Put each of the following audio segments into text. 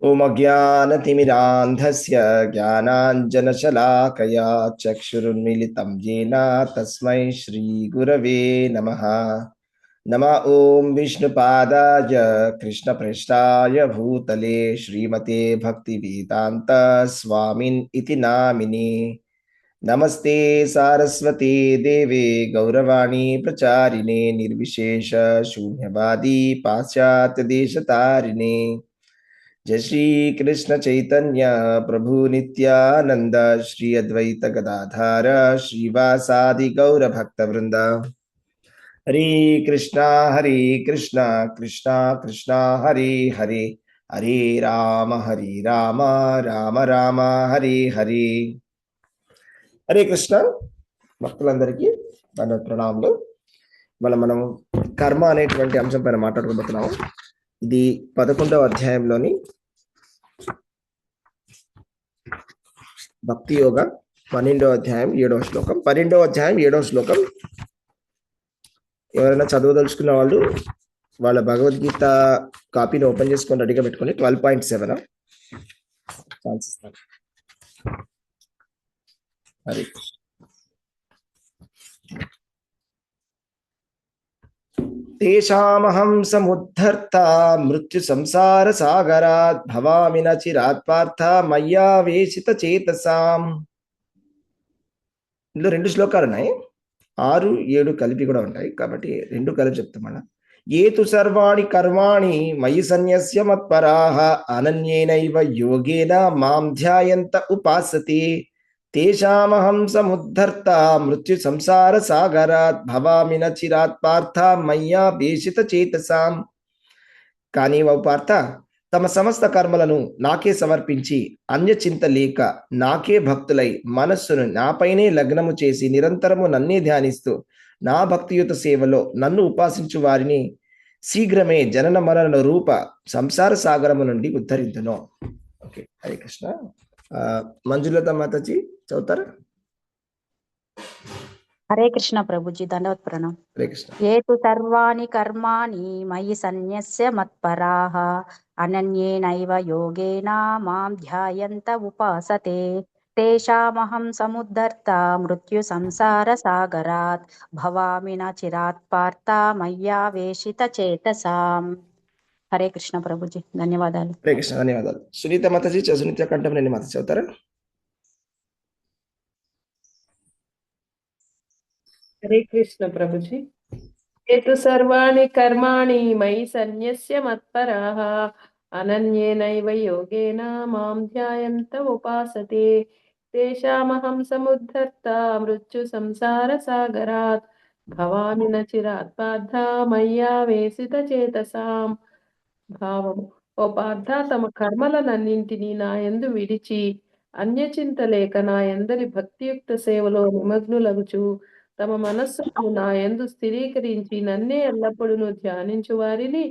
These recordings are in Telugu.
ओम अज्ञानतिमिरान्धस्य ज्ञानाञ्जनशलाकया चक्षुरुन्मीलितं येन तस्मै श्रीगुरवे नमः। नमः ओं विष्णुपादाय कृष्णप्रेष्ठाय भूतले श्रीमते भक्तिवेदान्त स्वामिन् इति नामिने। नमस्ते सारस्वती देवे गौरवाणी प्रचारिणे निर्विशेष शून्यवादी पाश्चात्य देशतारिणे। जय श्री कृष्ण चैतन्य प्रभु नित्यानंद श्री अद्वैत गदाधार श्रीवासादि गौर भक्त वृंद। हरे कृष्णा कृष्णा कृष्णा हरे हरे, हरे राम राम राम हरे हरे। हरे कृष्ण భక్తులందరికీ మన ప్రణామాలు. మనం కర్మ అనేటువంటి అంశం పైన మాట్లాడుకోబోతున్నాము. ఇది 11వ అధ్యాయంలోని భక్తి యోగ 12వ అధ్యాయం 7వ శ్లోకం. 12వ అధ్యాయం 7వ శ్లోకం ఎవరైనా చదవదలుచుకున్న వాళ్ళు వాళ్ళ భగవద్గీత కాపీని ఓపెన్ చేసుకొని రెడీగా పెట్టుకొని 12.7 ఛాన్స్ ఇస్తాను. హరి తేషామహం సముద్ధర్త మృత్యు సంసార సాగరాత్ భవామి న చిరాత్ పార్థ మయ్యావేశిత చేతసాం. ఇందులో 2 శ్లోకాలు ఉన్నాయి, 6, 7 కలిపి కూడా ఉంటాయి కాబట్టి 2 కలిపి చెప్తామన్నా. ఏతు సర్వాణి కర్మాణి మయి సన్యస్య మత్పరాః అనన్యేనైవ యోగేన మాం ధ్యాయంత ఉపాసతే తేషామహం సముద్ధర్త మృత్యు సంసార సాగరాత్ భవామి న చిరాత్ పార్థ మయ్యా వేషిత చేతసాం. కానీ ఓ పార్థ, తమ సమస్త కర్మలను నాకే సమర్పించి అన్యచింత లేక నాకే భక్తులై మనస్సును నాపైనే లగ్నము చేసి నిరంతరము నన్నే ధ్యానిస్తూ నా భక్తియుత సేవలో నన్ను ఉపాసించు వారిని శీఘ్రమే జనన మరణ రూప సంసార సాగరము నుండి ఉద్ధరించును. ఓకే, హరే కృష్ణ. మంజులత మాతాజీ చదువుతారా? హరే కృష్ణ ప్రభుజీ, దండవత్ ప్రణాం. హరే కృష్ణ. ఏతు సర్వాణి కర్మాణి మయి సన్యస్య మత్పరాః అనన్యేనైవ యోగేన మాం ధ్యాయంత ఉపాసతే తేషామహం సముద్ధర్త మృత్యు సంసార సాగరాత్ భవామి న చిరాత్ పార్థ మయ్యావేశిత చేతసాం. హరే కృష్ణ ప్రభుజీ, ధన్యవాదాలు. హరే కృష్ణ, ధన్యవాదాలు. సునీత మాతాజీ, సునీత కంఠం మాత చదువుతారా? హరే కృష్ణ ప్రభుజీ. ఏతు సర్వాణి కర్మాణి మయి సన్యస్య మత్పరాః అనన్యేనైవ యోగేన మాం ధ్యాయంత ఉపాసతే తేషామహం సముద్ధర్త మృత్యు సంసార సాగరాత్ భవామి న చిరాత్ పార్థ మయ్యావేశిత చేతసాం. భావము: ఓ పార్థ, తమ కర్మలనన్నింటినీ నా యందు విడిచి అన్యచింత లేక నా యందలి భక్తియుక్త సేవలో నిమగ్నులగుచు తమ మనస్సును నా యందు స్థిరీకరించి నన్నే ఎల్లప్పుడూ ధ్యానించు వారిని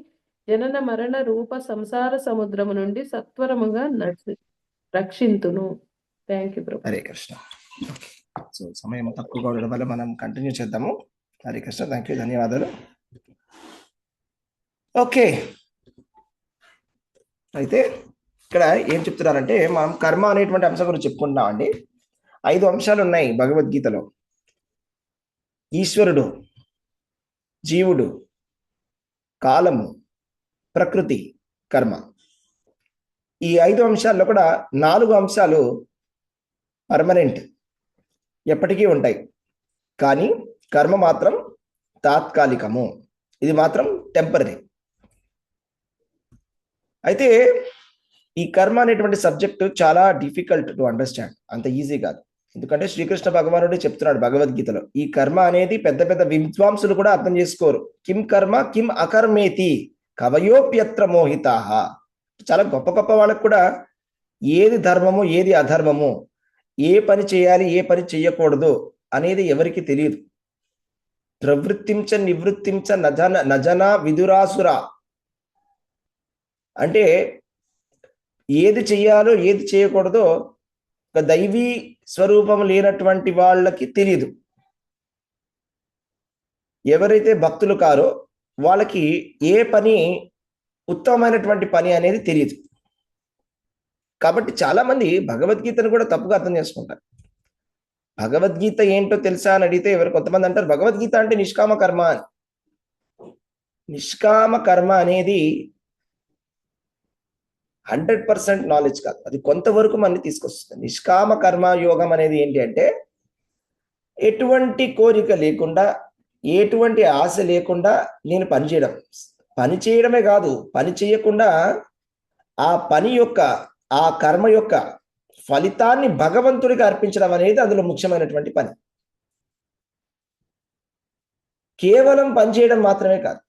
జనన మరణ రూప సంసార సముద్రము నుండి సత్వరముగా రక్షింతును. థ్యాంక్ యూ ప్రభు. హరే కృష్ణ. సో సమయం తక్కువగా ఉండడం వల్ల మనం కంటిన్యూ చేద్దాము. హరే కృష్ణ, థ్యాంక్ యూ, ధన్యవాదాలు. ఓకే, అయితే ఇక్కడ ఏం చెప్తున్నారంటే మనం కర్మ అనేటువంటి అంశం గురించి చెప్పుకుంటున్నామండి. 5 అంశాలు ఉన్నాయి భగవద్గీతలో. ఈశ్వరుడు, జీవుడు, కాలము, ప్రకృతి, కర్మ. ఈ 5 అంశాల్లో కూడా 4 అంశాలు పర్మనెంట్, ఎప్పటికీ ఉంటాయి. కానీ కర్మ మాత్రం తాత్కాలికము, ఇది మాత్రం టెంపరీ. అయితే ఈ కర్మ అనేటువంటి సబ్జెక్టు చాలా డిఫికల్ట్ టు అండర్స్టాండ్, అంత ఈజీ కాదు. ఎందుకంటే శ్రీకృష్ణ భగవానుడే చెప్తున్నాడు భగవద్గీతలో, ఈ కర్మ అనేది పెద్ద పెద్ద విద్వాంసులు కూడా అర్థం చేసుకోరు. కిం కర్మ కిం అకర్మేతి కవయోప్యత్ర మోహితాః. చాలా గొప్ప గొప్ప వాళ్ళకు కూడా ఏది ధర్మము ఏది అధర్మము, ఏ పని చేయాలి ఏ పని చేయకూడదు అనేది ఎవరికి తెలియదు. ప్రవృత్తించ నివృత్తించ నజన విదురాసుర అంటే ఏది చెయ్యాలో ఏది చేయకూడదో ఒక దైవీ స్వరూపం లేనటువంటి వాళ్ళకి తెలియదు. ఎవరైతే భక్తులు కారో వాళ్ళకి ఏ పని ఉత్తమమైనటువంటి పని అనేది తెలియదు. కాబట్టి చాలా మంది భగవద్గీతను కూడా తప్పుగా అర్థం చేసుకుంటారు. భగవద్గీత ఏంటో తెలుసా అని అడిగితే ఎవరు కొంతమంది అంటారు భగవద్గీత అంటే నిష్కామ కర్మ అని. నిష్కామ కర్మ అనేది 100% నాలెడ్జ్ కాదు, అది కొంతవరకు మనని తీసుకొస్తుంది. నిష్కామ కర్మ యోగం అనేది ఏంటి అంటే ఎటువంటి కోరిక లేకుండా, ఎటువంటి ఆశ లేకుండా నేను పని చేయడం. పని చేయడమే కాదు, పని చేయకుండా ఆ పని యొక్క, ఆ కర్మ యొక్క ఫలితాన్ని భగవంతుడికి అర్పించడం అనేది అందులో ముఖ్యమైనటువంటి పని. కేవలం పని చేయడం మాత్రమే కాదు.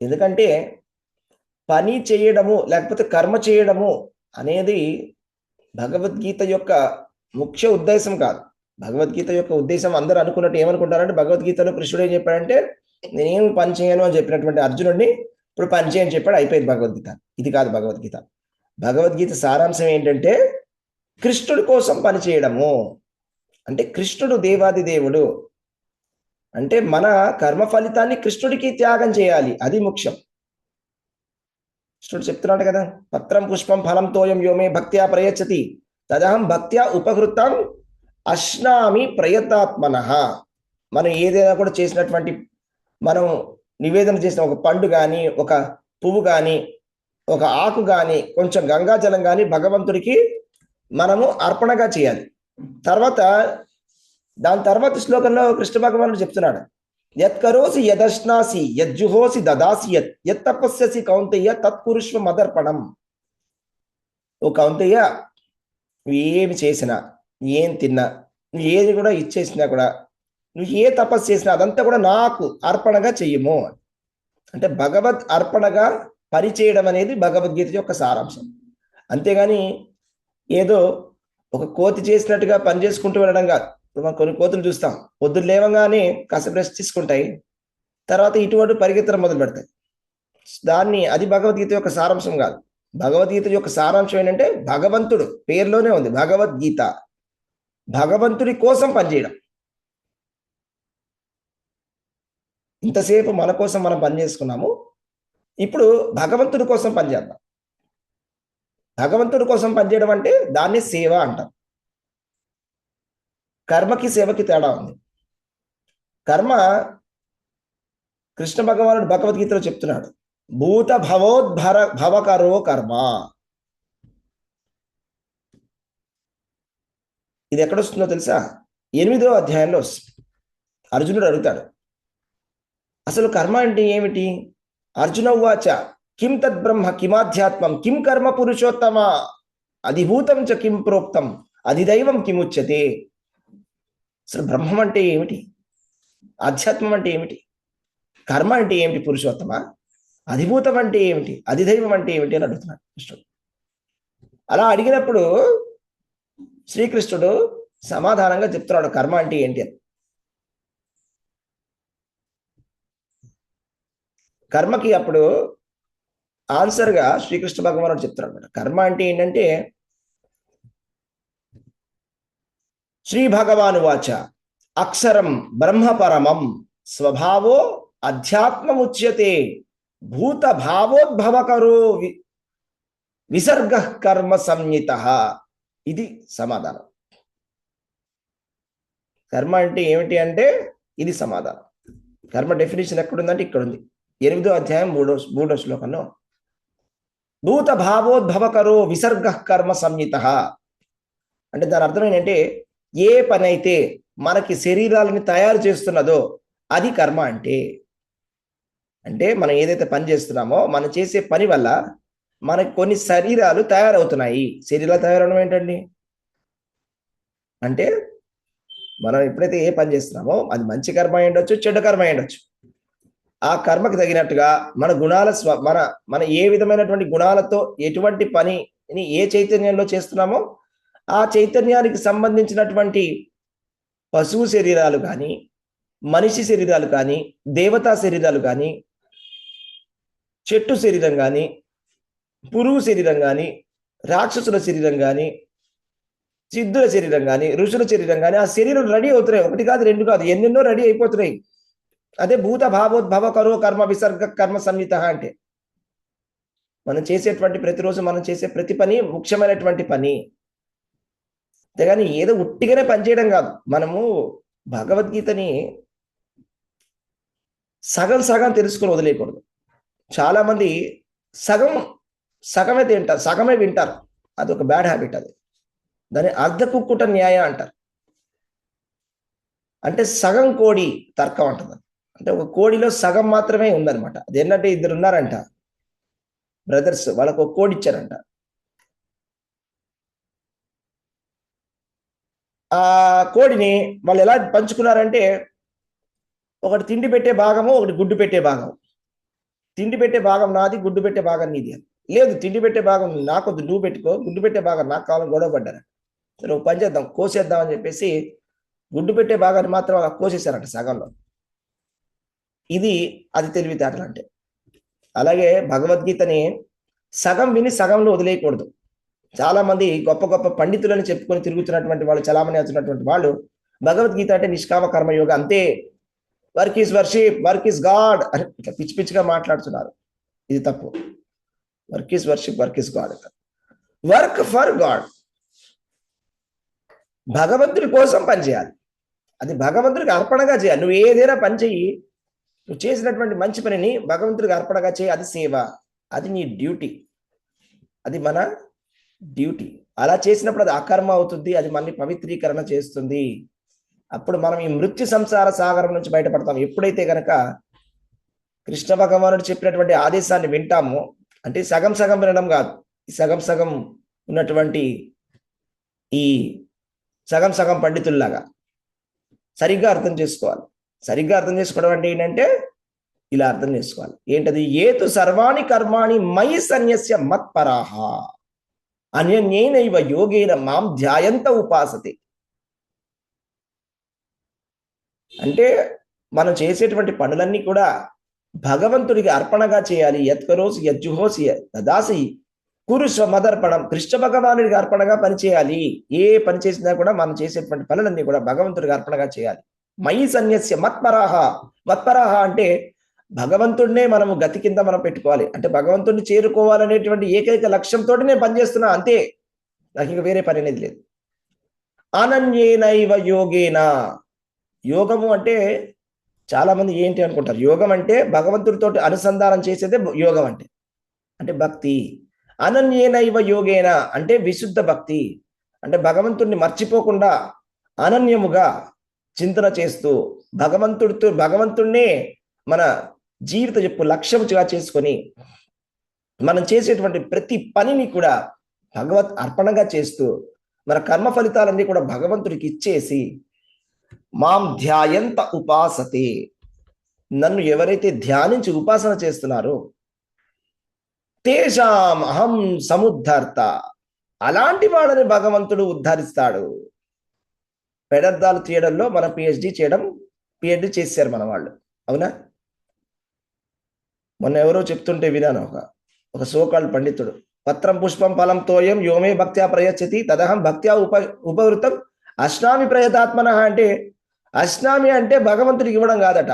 ఎందుకంటే పని చేయడము లేకపోతే కర్మ చేయడము అనేది భగవద్గీత యొక్క ముఖ్య ఉద్దేశం కాదు. భగవద్గీత యొక్క ఉద్దేశం అందరూ అనుకున్నట్టు ఏమనుకుంటారంటే భగవద్గీతలో కృష్ణుడు ఏం చెప్పాడంటే నేనేం పని చేయను అని చెప్పినటువంటి అర్జునుడిని ఇప్పుడు పని చేయని చెప్పాడు, అయిపోయింది భగవద్గీత. ఇది కాదు భగవద్గీత. భగవద్గీత సారాంశం ఏంటంటే కృష్ణుడి కోసం పని చేయడము. అంటే కృష్ణుడు దేవాది దేవుడు, అంటే మన కర్మ ఫలితాన్ని కృష్ణుడికి త్యాగం చేయాలి, అది ముఖ్యం. కృష్ణుడు చెప్తున్నాడు కదా, పత్రం పుష్పం ఫలం తోయం యోమే భక్త్యా ప్రయచ్చతి తదహం భక్త్యా ఉపహృతం అశ్నామి ప్రయతాత్మనః. మనం ఏదైనా కూడా చేసినటువంటి, మనం నివేదన చేసిన ఒక పండు కానీ, ఒక పువ్వు కానీ, ఒక ఆకు కానీ, కొంచెం గంగాజలం కానీ భగవంతుడికి మనము అర్పణగా చేయాలి. దాని తర్వాత శ్లోకంలో కృష్ణ భగవానుడు చెప్తున్నాడు, యత్కరోసి యదశ్నాసి యజ్జుహోసి దదాసి యత్ తపస్యసి కౌంతయ్య తత్పురుష్వ మదర్పణం. ఓ కౌంతయ్య, నువ్వు ఏమి చేసినా, ఏం తిన్నా, నువ్వు ఏది కూడా ఇచ్చేసినా కూడా, నువ్వు ఏ తపస్సు చేసినా అదంతా కూడా నాకు అర్పణగా చెయ్యము. అంటే భగవద్ అర్పణగా పని చేయడం అనేది భగవద్గీత యొక్క సారాంశం. అంతేగాని ఏదో ఒక కోతి చేసినట్టుగా పని చేసుకుంటూ వెళ్ళడం కాదు. మనం కొన్ని కోతులు చూస్తాం, పొద్దున్న లేవగానే కాసేపు రెస్ట్ తీసుకుంటాయి, తర్వాత ఇటువంటి పరిగెత్తడం మొదలు పెడతాయి. అది భగవద్గీత యొక్క సారాంశం కాదు. భగవద్గీత యొక్క సారాంశం ఏంటంటే భగవంతుడు, పేరులోనే ఉంది భగవద్గీత, భగవంతుడి కోసం పనిచేయడం. ఇంతసేపు మన కోసం మనం పని చేసుకున్నాము, ఇప్పుడు భగవంతుడి కోసం పనిచేద్దాం. భగవంతుడి కోసం పనిచేయడం అంటే దాన్ని సేవ అంటాం. కర్మకి సేవకి తేడా ఉంది. కర్మ కృష్ణ భగవానుడు భగవద్గీతలో చెప్తున్నాడు, భూత భవకరో కర్మ. ఇది ఎక్కడొస్తుందో తెలుసా? 8వ అధ్యాయంలో అర్జునుడు అడుగుతాడు, అసలు కర్మ అంటే ఏమిటి? అర్జున ఉవాచ కిం తద్బ్రహ్మ కిమాధ్యాత్మం కిం కర్మ పురుషోత్తమ అధిభూతం చ కిం ప్రోక్తం అధిదైవం కిముచ్యతే. అసలు బ్రహ్మం అంటే ఏమిటి? ఆధ్యాత్మం అంటే ఏమిటి? కర్మ అంటే ఏమిటి పురుషోత్తమ? అధిభూతం అంటే ఏమిటి? అధిదైవం అంటే ఏమిటి అని అడుగుతున్నాడు కృష్ణుడు. అలా అడిగినప్పుడు శ్రీకృష్ణుడు సమాధానంగా చెప్తున్నాడు కర్మ అంటే ఏంటి అని. కర్మకి అప్పుడు ఆన్సర్గా శ్రీకృష్ణ భగవానుడు చెప్తున్నాడు, కర్మ అంటే ఏంటంటే శ్రీ భగవాను వాచ అక్షరం బ్రహ్మ పరమం స్వభావో అధ్యాత్మముచ్యతే భూత భావోద్భవకరో విసర్గ కర్మ సంహిత. ఇది సమాధానం. కర్మ అంటే ఏమిటి అంటే ఇది సమాధానం. కర్మ డెఫినేషన్ ఎక్కడుందంటే ఇక్కడ ఉంది, 8వ అధ్యాయం 3వ శ్లోకంలో. భూత భావోద్భవకరో విసర్గ కర్మ సంహిత అంటే దాని అర్థం ఏంటంటే ఏ పని అయితే మనకి శరీరాలని తయారు చేస్తున్నదో అది కర్మ. అంటే మనం ఏదైతే పని చేస్తున్నామో మనం చేసే పని వల్ల మనకి కొన్ని శరీరాలు తయారవుతున్నాయి. శరీరాలు తయారవడం ఏంటండి అంటే మనం ఎప్పుడైతే ఏ పని చేస్తున్నామో అది మంచి కర్మ అయి ఉండొచ్చు, చెడ్డ కర్మ అయి ఉండొచ్చు. ఆ కర్మకి తగినట్టుగా మన గుణాల మన ఏ విధమైనటువంటి గుణాలతో ఎటువంటి పనిని ఏ చైతన్యంలో చేస్తున్నామో ఆ చైతన్యానికి సంబంధించినటువంటి పశువు శరీరాలు కానీ, మనిషి శరీరాలు కానీ, దేవతా శరీరాలు కానీ, చెట్టు శరీరం కానీ, పురుగు శరీరం కానీ, రాక్షసుల శరీరం కానీ, సిద్ధుల శరీరం కానీ, ఋషుల శరీరం కానీ, ఆ శరీరం రెడీ అవుతున్నాయి. 1 కాదు 2 కాదు, ఎన్నెన్నో రెడీ అయిపోతున్నాయి. అదే భూత భావోద్భవ కరో కర్మ విసర్గ కర్మ సంహిత అంటే. మనం చేసేటువంటి ప్రతిరోజు మనం చేసే ప్రతి పని ముఖ్యమైనటువంటి పని. అంతేగాని ఏదో ఉట్టిగానే పనిచేయడం కాదు. మనము భగవద్గీతని సగం సగం తెలుసుకొని వదిలేయకూడదు. చాలా మంది సగం సగమే తింటారు, సగమే వింటారు. అది ఒక బ్యాడ్ హ్యాబిట్. అది దాన్ని అర్ధకుక్కుట న్యాయ అంటారు. అంటే సగం కోడి తర్కం అంటుంది. అంటే ఒక కోడిలో సగం మాత్రమే ఉందన్నమాట. అది ఏంటంటే ఇద్దరు ఉన్నారంట బ్రదర్స్, వాళ్ళకు ఒక కోడి ఇచ్చారంట. ఆ కోడిని వాళ్ళు ఎలా పంచుకున్నారంటే, ఒకటి తిండి పెట్టే భాగము, ఒకటి గుడ్డు పెట్టే భాగం. తిండి పెట్టే భాగం నాది, గుడ్డు పెట్టే భాగం నీది అని. లేదు, తిండి పెట్టే భాగం నాకొద్దు, నువ్వు పెట్టుకో, గుడ్డు పెట్టే భాగం నాకు కావాలని గొడవ పడ్డారు. సరే ఒక పని చేద్దాం, కోసేద్దాం అని చెప్పేసి గుడ్డు పెట్టే భాగాన్ని మాత్రం అలా కోసేశారంట సగంలో. అది తెలివితేటలు అంటే. అలాగే భగవద్గీతని సగం విని సగంలో వదిలేయకూడదు. చాలా మంది గొప్ప గొప్ప పండితులని చెప్పుకొని తిరుగుతున్నటువంటి వాళ్ళు, చలామణి అవుతున్నటువంటి వాళ్ళు భగవద్గీత అంటే నిష్కామ కర్మయోగ అంతే, work is worship, work is God అని ఇట్లా పిచ్చి పిచ్చిగా మాట్లాడుతున్నారు. ఇది తప్పు. Work is worship, work is God. Work for God, భగవంతుడి కోసం పనిచేయాలి. అది భగవంతుడికి అర్పణగా చేయాలి. నువ్వు ఏదైనా పని చెయ్యి, నువ్వు చేసినటువంటి మంచి పనిని భగవంతుడికి అర్పణగా చేయి. అది సేవ, అది నీ డ్యూటీ, అది మన డ్యూటీ. అలా చేసినప్పుడు అది అకర్మ అవుతుంది, అది మనల్ని పవిత్రీకరణ చేస్తుంది. అప్పుడు మనం ఈ మృత్యు సంసార సాగరం నుంచి బయటపడతాం. ఎప్పుడైతే గనక కృష్ణ భగవానుడు చెప్పినటువంటి ఆదేశాన్ని వింటామో, అంటే సగం సగం వినడం కాదు, ఈ సగం సగం ఉన్నటువంటి ఈ సగం సగం పండితుల్లాగా సరిగ్గా అర్థం చేసుకోవాలి. సరిగ్గా అర్థం చేసుకోవడం అంటే ఏంటంటే ఇలా అర్థం చేసుకోవాలి. ఏంటది? ఏతు సర్వాణి కర్మాణి మయి సన్యస్య మత్పరాహ అన్యన్యేనైవ యోగేన మాం ధ్యాయంత ఉపాసతే. అంటే మనం చేసేటువంటి పనులన్నీ కూడా భగవంతుడికి అర్పణగా చేయాలి. యత్కరోసి యజ్జుహోసి దదాసి కురు స్వమదర్పణం. కృష్ణ భగవానుడికి అర్పణగా పనిచేయాలి. ఏ పని చేసినా కూడా మనం చేసేటువంటి పనులన్నీ కూడా భగవంతుడికి అర్పణగా చేయాలి. మయి సన్యస్య మత్పరాహ. మత్పరాహ అంటే భగవంతుడినే మనము గతి కింద మనం పెట్టుకోవాలి. అంటే భగవంతుడిని చేరుకోవాలనేటువంటి ఏకైక లక్ష్యంతో నేను పనిచేస్తున్నా, అంతే, నాకు ఇంకా వేరే పని అనేది లేదు. అనన్యేనైవ యోగేన. యోగము అంటే చాలా మంది ఏంటి అనుకుంటారు, యోగం అంటే భగవంతుడితో అనుసంధానం చేసేదే యోగం అంటే. అంటే భక్తి. అనన్యేనైవ యోగేన అంటే విశుద్ధ భక్తి. అంటే భగవంతుడిని మర్చిపోకుండా అనన్యముగా చింతన చేస్తూ భగవంతుడినే మన జీవిత లక్ష్యముగా చేసుకొని మనం చేసేటువంటి ప్రతి పనిని కూడా భగవత్ అర్పణగా చేస్తూ మన కర్మ ఫలితాలన్నీ కూడా భగవంతుడికి ఇచ్చేసి మాం ధ్యాయంత ఉపాసతే. నన్ను ఎవరైతే ధ్యానించి ఉపాసన చేస్తున్నారో తేషాం అహం సముద్ధర్త. అలాంటి వాళ్ళని భగవంతుడు ఉద్ధరిస్తాడు. పెడర్థాలు తీయడంలో మన పిహెచ్డి చేశారు మన వాళ్ళు, అవునా? మొన్న ఎవరో చెప్తుంటే విధానం, ఒక సోకాల్ పండితుడు, పత్రం పుష్పం ఫలం తోయం యోమే భక్త్యా ప్రయచ్చతి తదహం భక్త్యా ఉపవృతం అశ్నామి ప్రయతాత్మన. అంటే అశ్నామి అంటే భగవంతుడికి ఇవ్వడం కాదట,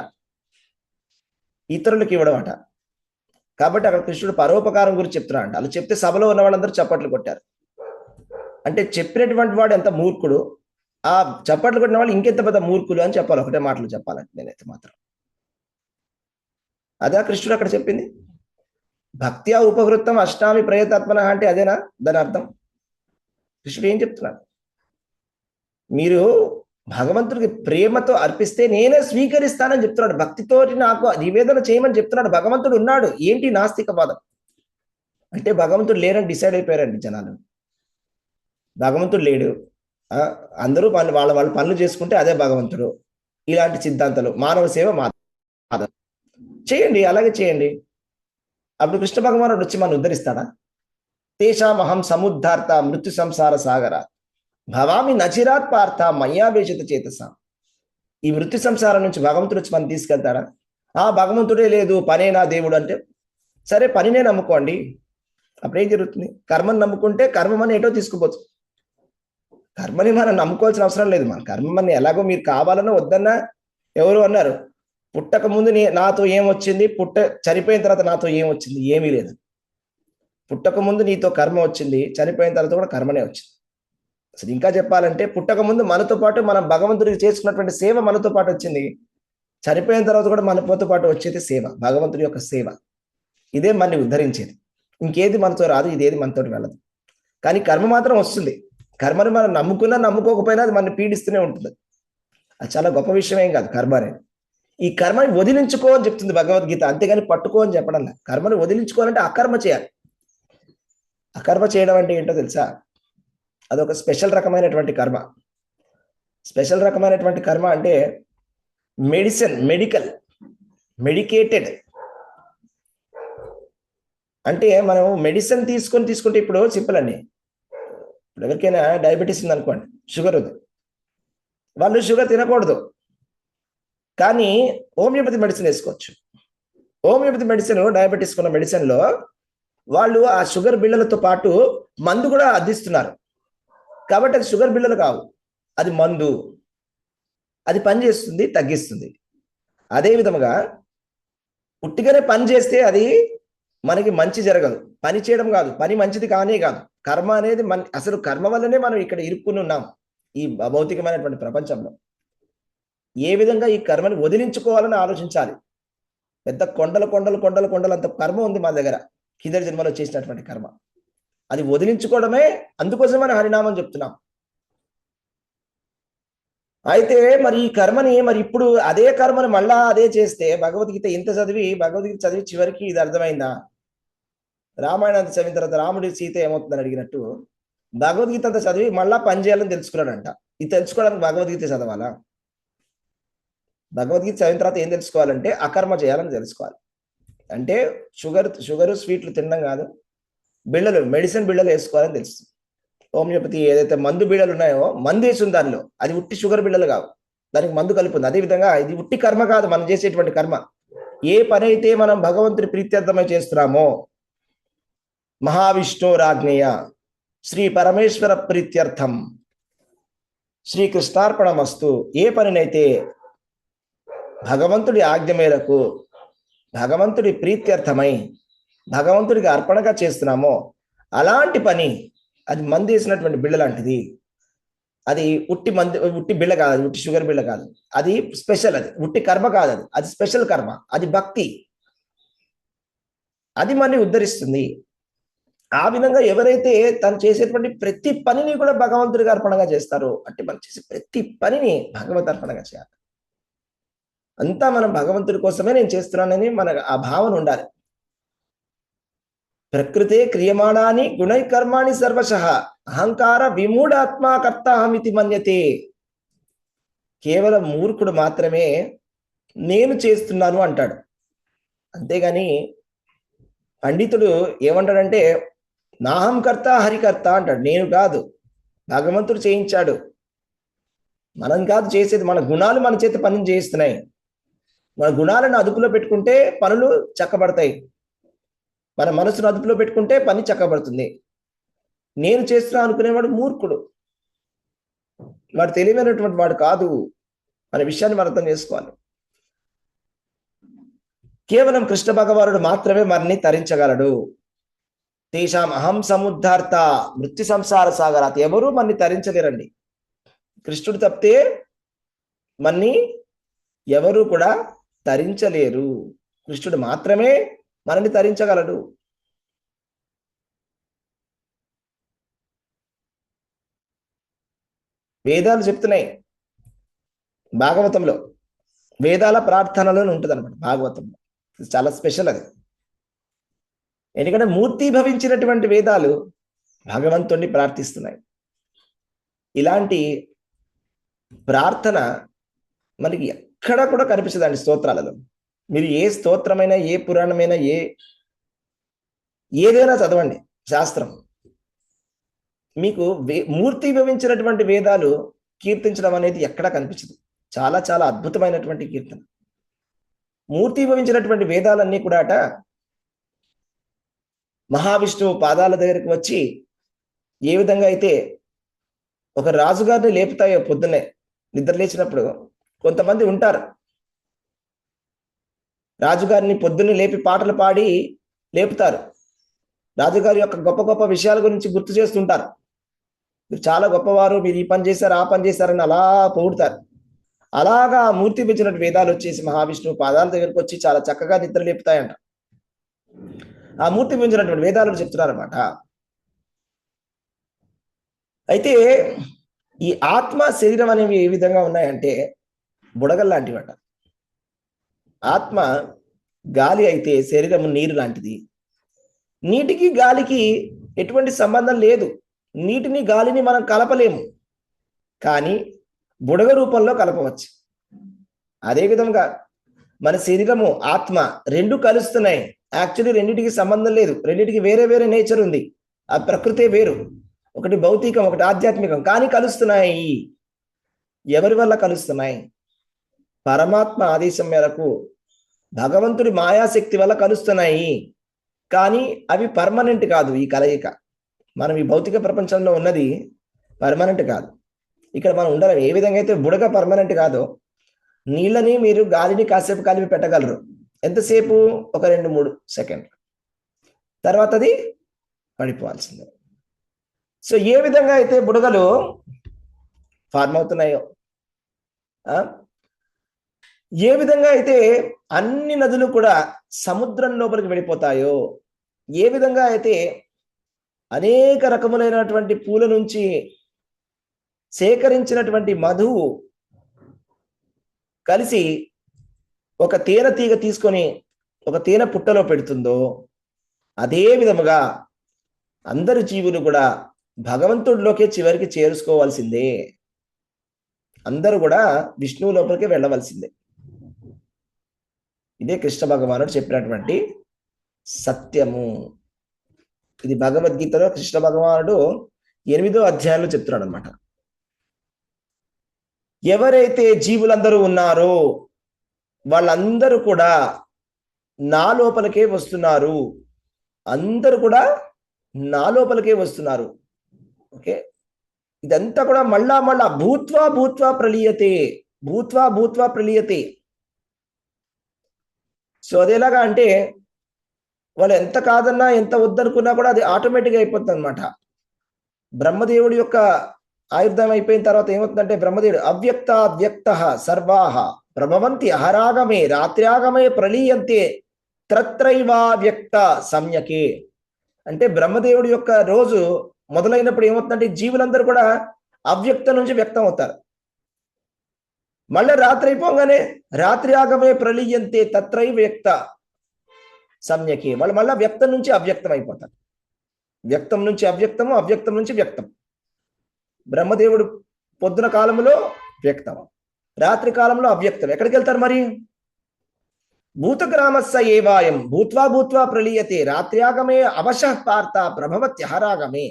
ఇతరులకు ఇవ్వడం అట. కాబట్టి అక్కడ కృష్ణుడు పరోపకారం గురించి చెప్తున్నా అంట. అలా చెప్తే సభలో ఉన్న వాళ్ళందరూ చప్పట్లు కొట్టారు. అంటే చెప్పినటువంటి వాడు ఎంత మూర్ఖుడు, ఆ చప్పట్లు కొట్టిన వాళ్ళు ఇంకెంత పెద్ద మూర్ఖులు అని చెప్పాలి. ఒకటే మాటలు చెప్పాలంటే నేనైతే మాత్రం అదే కృష్ణుడు అక్కడ చెప్పింది. భక్త్యా ఉపవృత్తం అష్టామి ప్రయతాత్మన అంటే అదేనా దాని అర్థం? కృష్ణుడు ఏం చెప్తున్నాడు? మీరు భగవంతుడికి ప్రేమతో అర్పిస్తే నేనే స్వీకరిస్తానని చెప్తున్నాడు. భక్తితోటి నాకు నివేదన చేయమని చెప్తున్నాడు. భగవంతుడు ఉన్నాడు. ఏంటి నాస్తికవాదం అంటే? భగవంతుడు లేరని డిసైడ్ అయిపోయారండి జనాలు. భగవంతుడు లేడు, అందరూ వాళ్ళ పనులు చేసుకుంటే అదే భగవంతుడు. ఇలాంటి సిద్ధాంతాలు, మానవ సేవ మాధవ చేయండి, అలాగే చేయండి. అప్పుడు కృష్ణ భగవానుడు వచ్చి మనం ఉద్ధరిస్తాడా? తేషామహం సముద్ధార్త మృత్యు సంసార సాగర భవామి నచిరాత్ పార్థ మయ్యావేశిత చేతస. ఈ మృత్యు సంసారం నుంచి భగవంతుడు వచ్చి మనం తీసుకెళ్తాడా? భగవంతుడే లేదు, పనే నా దేవుడు అంటే సరే, పనినే నమ్ముకోండి. అప్పుడు ఏం జరుగుతుంది? కర్మని నమ్ముకుంటే కర్మని ఏటో తీసుకుపోతుంది. కర్మని మనం నమ్ముకోవాల్సిన అవసరం లేదు. మన కర్మని ఎలాగో మీరు కావాలన్నా వద్దన్నా, ఎవరు అన్నారు పుట్టక ముందు నాతో ఏమొచ్చింది, చనిపోయిన తర్వాత నాతో ఏమొచ్చింది? ఏమీ లేదు. పుట్టక ముందు నీతో కర్మ వచ్చింది, చనిపోయిన తర్వాత కూడా కర్మనే వచ్చింది. అసలు ఇంకా చెప్పాలంటే పుట్టక ముందు మనతో పాటు మనం భగవంతుడికి చేసుకున్నటువంటి సేవ మనతో పాటు వచ్చింది, చనిపోయిన తర్వాత కూడా మనతో పాటు వచ్చేది సేవ, భగవంతుడి యొక్క సేవ. ఇదే మనని ఉద్ధరించేది. ఇంకేది మనతో రాదు, ఇదేది మనతో వెళ్ళదు. కానీ కర్మ మాత్రం వస్తుంది. కర్మని మనం నమ్ముకున్నా నమ్ముకోకపోయినా అది మనని పీడిస్తూనే ఉంటుంది. అది చాలా గొప్ప విషయం ఏం కాదు కర్మ అనేది. ఈ కర్మని వదిలించుకో అని చెప్తుంది భగవద్గీత, అంతేగాని పట్టుకో అని చెప్పడం లేదు. కర్మని వదిలించుకోవాలంటే అకర్మ చేయాలి. అకర్మ చేయడం అంటే ఏంటో తెలుసా? అదొక స్పెషల్ రకమైనటువంటి కర్మ. స్పెషల్ రకమైనటువంటి కర్మ అంటే మెడికేటెడ్. అంటే మనం మెడిసిన్ తీసుకుంటే ఇప్పుడు సింపుల్ అండి. ఇప్పుడు ఎవరికైనా డయాబెటీస్ ఉంది అనుకోండి, షుగర్ ఉంది, వాళ్ళు షుగర్ తినకూడదు, కానీ హోమియోపతి మెడిసిన్ వేసుకోవచ్చు. హోమియోపతి మెడిసిన్, డయాబెటీస్ ఉన్న మెడిసిన్లో వాళ్ళు ఆ షుగర్ బిళ్ళలతో పాటు మందు కూడా అందిస్తున్నారు. కాబట్టి అది షుగర్ బిళ్ళలు కావు, అది మందు. అది పని చేస్తుంది, తగ్గిస్తుంది. అదే విధముగా పుట్టిగానే పని చేస్తే అది మనకి మంచి జరగదు. పని చేయడం కాదు, పని మంచిది కానే కాదు. కర్మ అనేది అసలు కర్మ వల్లనే మనం ఇక్కడ ఇరుక్కుని ఉన్నాం ఈ భౌతికమైనటువంటి ప్రపంచంలో. ఏ విధంగా ఈ కర్మని వదిలించుకోవాలని ఆలోచించాలి. పెద్ద కొండలంత కర్మ ఉంది మన దగ్గర, కిందటి జన్మలో చేసినటువంటి కర్మ. అది వదిలించుకోవడమే, అందుకోసం మనం హరినామం చెప్తున్నాం. అయితే మరి ఈ కర్మని ఇప్పుడు అదే కర్మని మళ్ళా అదే చేస్తే, భగవద్గీత భగవద్గీత చదివి చివరికి ఇది అర్థమైందా? రామాయణాన్ని చదివిన తర్వాత రాముడి సీత ఏమవుతుందని అడిగినట్టు భగవద్గీత అంతా చదివి మళ్ళా పని చేయాలని తెలుసుకున్నాడంట. ఇది తెలుసుకోవడానికి భగవద్గీత చదవాలా? భగవద్గీత చదివిన తర్వాత ఏం తెలుసుకోవాలంటే అకర్మ చేయాలని తెలుసుకోవాలి. అంటే షుగరు స్వీట్లు తినడం కాదు, మెడిసిన్ బిళ్ళలు వేసుకోవాలని తెలుస్తుంది. హోమియోపతి ఏదైతే మందు బిళ్ళలు ఉన్నాయో, మందు వేసి ఉంది దానిలో, అది ఉట్టి షుగర్ బిళ్ళలు కావు, దానికి మందు కలుపుంది. అదేవిధంగా ఇది ఉట్టి కర్మ కాదు, మనం చేసేటువంటి కర్మ. ఏ పని అయితే మనం భగవంతుడి ప్రీత్యర్థమై చేస్తున్నామో, మహావిష్ణురాజ్ఞేయ శ్రీ పరమేశ్వర ప్రీత్యర్థం శ్రీకృష్ణార్పణమస్తు, ఏ పనినైతే భగవంతుడి ఆజ్ఞ మేరకు భగవంతుడి ప్రీత్యర్థమై భగవంతుడికి అర్పణగా చేస్తున్నామో అలాంటి పని, అది మందు వేసినటువంటి బిళ్ళ లాంటిది. అది ఉట్టి బిళ్ళ కాదు, అది ఉట్టి షుగర్ బిళ్ళ కాదు, అది స్పెషల్. అది ఉట్టి కర్మ కాదు, అది స్పెషల్ కర్మ, అది భక్తి. అది మనని ఉద్ధరిస్తుంది. ఆ విధంగా ఎవరైతే తను చేసేటువంటి ప్రతి పనిని కూడా భగవంతుడికి అర్పణగా చేస్తారో, అంటే మనం చేసే ప్రతి పనిని భగవత్ అర్పణగా చేయాలి. అంతా మనం భగవంతుడి కోసమే నేను చేస్తున్నానని మనకు ఆ భావన ఉండాలి. ప్రకృతే క్రియమాణాని గుణై కర్మాణి సర్వశః అహంకార విమూఢాత్మా కర్తాహమితి మన్యతే. కేవలం మూర్ఖుడు మాత్రమే నేను చేస్తున్నాను అంటాడు. అంతేగాని పండితుడు ఏమంటాడంటే నాహం కర్త హరికర్త అంటాడు. నేను కాదు, భగవంతుడు చేయించాడు. మనం కాదు చేసేది, మన గుణాలు మన చేత పని చేయిస్తున్నాయి. మన గుణాలను అదుపులో పెట్టుకుంటే పనులు చక్కబడతాయి, మన మనసును అదుపులో పెట్టుకుంటే పని చక్కబడుతుంది. నేను చేస్తున్నా అనుకునేవాడు మూర్ఖుడు, వాడు తెలివైనటువంటి వాడు కాదు అనే విషయాన్ని మనం అర్థం చేసుకోవాలి. కేవలం కృష్ణ భగవానుడు మాత్రమే మనని తరించగలడు. తేషాం అహం సముద్ధార్త మృత్యు సంసార సాగరాత్. ఎవరు మనని తరించలేరండి. కృష్ణుడు తప్పితే మనని ఎవరు కూడా తరించలేరు. కృష్ణుడు మాత్రమే మనని తరించగలడు. వేదాలు చెప్తున్నాయి భాగవతంలో, వేదాల ప్రార్థనలో ఉంటుంది అనమాట భాగవతంలో. చాలా స్పెషల్ అది. ఎందుకంటే మూర్తిభవించినటువంటి వేదాలు భగవంతుణ్ణి ప్రార్థిస్తున్నాయి. ఇలాంటి ప్రార్థన మనకి ఎక్కడ కూడా కనిపించదండి స్తోత్రాలలో. మీరు ఏ స్తోత్రమైనా, ఏ పురాణమైనా, ఏదైనా చదవండి శాస్త్రం, మీకు మూర్తిభవించినటువంటి వేదాలు కీర్తించడం అనేది ఎక్కడా కనిపించదు. చాలా చాలా అద్భుతమైనటువంటి కీర్తన. మూర్తిభవించినటువంటి వేదాలన్నీ కూడా మహావిష్ణువు పాదాల దగ్గరికి వచ్చి ఏ విధంగా అయితే ఒక రాజుగారిని లేపుతాయో, పొద్దున్నే నిద్ర లేచినప్పుడు కొంతమంది ఉంటారు, రాజుగారిని పొద్దున్నే లేపి పాటలు పాడి లేపుతారు. రాజుగారి యొక్క గొప్ప గొప్ప విషయాల గురించి గుర్తు చేస్తుంటారు. మీరు చాలా గొప్పవారు, మీరు ఈ పని చేశారు, ఆ పని చేశారని అలా పొగుడుతారు. అలాగా మూర్తి పెంచినట్టు వేదాలు వచ్చేసి మహావిష్ణువు పాదాల దగ్గరకు వచ్చి చాలా చక్కగా నిద్ర లేపుతాయంట. ఆ మూర్తి పెంచినటువంటి వేదాలు చెప్తున్నారన్నమాట. అయితే ఈ ఆత్మ శరీరం అనేవి ఏ విధంగా ఉన్నాయంటే బుడగల్ లాంటివట. ఆత్మ గాలి అయితే శరీరం నీరు లాంటిది. నీటికి గాలికి ఎటువంటి సంబంధం లేదు. నీటిని గాలిని మనం కలపలేము, కానీ బుడగ రూపంలో కలపవచ్చు. అదేవిధంగా మన శరీరము ఆత్మ రెండు కలుస్తున్నాయి. యాక్చువల్లీ రెండింటికి సంబంధం లేదు, రెండింటికి వేరే వేరే నేచర్ ఉంది. ఆ ప్రకృతే వేరు, ఒకటి భౌతికం, ఒకటి ఆధ్యాత్మికం, కానీ కలుస్తున్నాయి. ఎవరి వల్ల కలుస్తున్నాయి? పరమాత్మ ఆదేశం మేరకు భగవంతుడి మాయాశక్తి వల్ల కలుస్తున్నాయి. కానీ అవి పర్మనెంట్ కాదు. ఈ కలయిక మనం ఈ భౌతిక ప్రపంచంలో ఉన్నది పర్మనెంట్ కాదు. ఇక్కడ మనం ఉండలేం. ఏ విధంగా అయితే బుడగ పర్మనెంట్ కాదో, నీళ్ళని మీరు గాలిని కాసేపు కలిపి పెట్టగలరు. ఎంతసేపు? ఒక 2-3 సెకండ్లు, తర్వాత అది పడిపోవాల్సిందే. సో ఏ విధంగా అయితే బుడగలు ఫార్మ్ అవుతున్నాయో, ఏ విధంగా అయితే అన్ని నదులు కూడా సముద్రం లోపలికి వెళ్ళిపోతాయో, ఏ విధంగా అయితే అనేక రకములైనటువంటి పూల నుంచి సేకరించినటువంటి మధువు కలిసి ఒక తేనె తీగ తీసుకొని ఒక తేనె పుట్టలో పెడుతుందో, అదే విధముగా అందరు జీవులు కూడా భగవంతుడిలోకే చివరికి చేరుకోవాల్సిందే. అందరూ కూడా విష్ణువు లోపలికి వెళ్ళవలసిందే. ఇదే కృష్ణ భగవానుడు చెప్పినటువంటి సత్యము. ఇది భగవద్గీతలో కృష్ణ భగవానుడు 8వ అధ్యాయంలో చెప్తున్నాడు అనమాట. ఎవరైతే జీవులందరూ ఉన్నారో వాళ్ళందరూ కూడా నా లోపలికే వస్తున్నారు. అందరూ కూడా నా లోపలికే వస్తున్నారు. ఓకే, ఇదంతా కూడా మళ్ళా భూత్వా భూత్వా ప్రలీయతే, భూత్వా భూత్వా ప్రలీయతే. సో అదేలాగా అంటే వాళ్ళు ఎంత కాదన్నా, ఎంత వద్దనుకున్నా కూడా అది ఆటోమేటిక్గా అయిపోతుంది అనమాట. బ్రహ్మదేవుడి యొక్క ఆయుర్దాయం అయిపోయిన తర్వాత ఏమవుతుందంటే, బ్రహ్మదేవుడు అవ్యక్త వ్యక్త సర్వాహ ప్రభవంతి అహరాగమే రాత్ర్యాగమే ప్రలీయంతే త్రత్రైవా వ్యక్త సమ్యకే. అంటే బ్రహ్మదేవుడి యొక్క రోజు మొదలైనప్పుడు ఏమవుతుందంటే జీవులందరూ కూడా అవ్యక్త నుంచి వ్యక్తం అవుతారు. మళ్ళీ రాత్రి అయిపోగానే రాత్రి ఆగమే ప్రలీయంతే తత్రైవ వ్యక్త సమ్యకే. మళ్ళీ వ్యక్తం నుంచి అవ్యక్తం అయిపోతారు. వ్యక్తం నుంచి అవ్యక్తము, అవ్యక్తం నుంచి వ్యక్తం. బ్రహ్మదేవుడు పొద్దున కాలంలో వ్యక్తం, రాత్రి కాలంలో అవ్యక్తం. ఎక్కడికి వెళ్తారు మరి? భూతగ్రామస్య ఏవాయం భూత్వా భూత్వా ప్రలీయతే రాత్ర్యాగమే అవశః పార్థ ప్రభవత్యహరాగమే.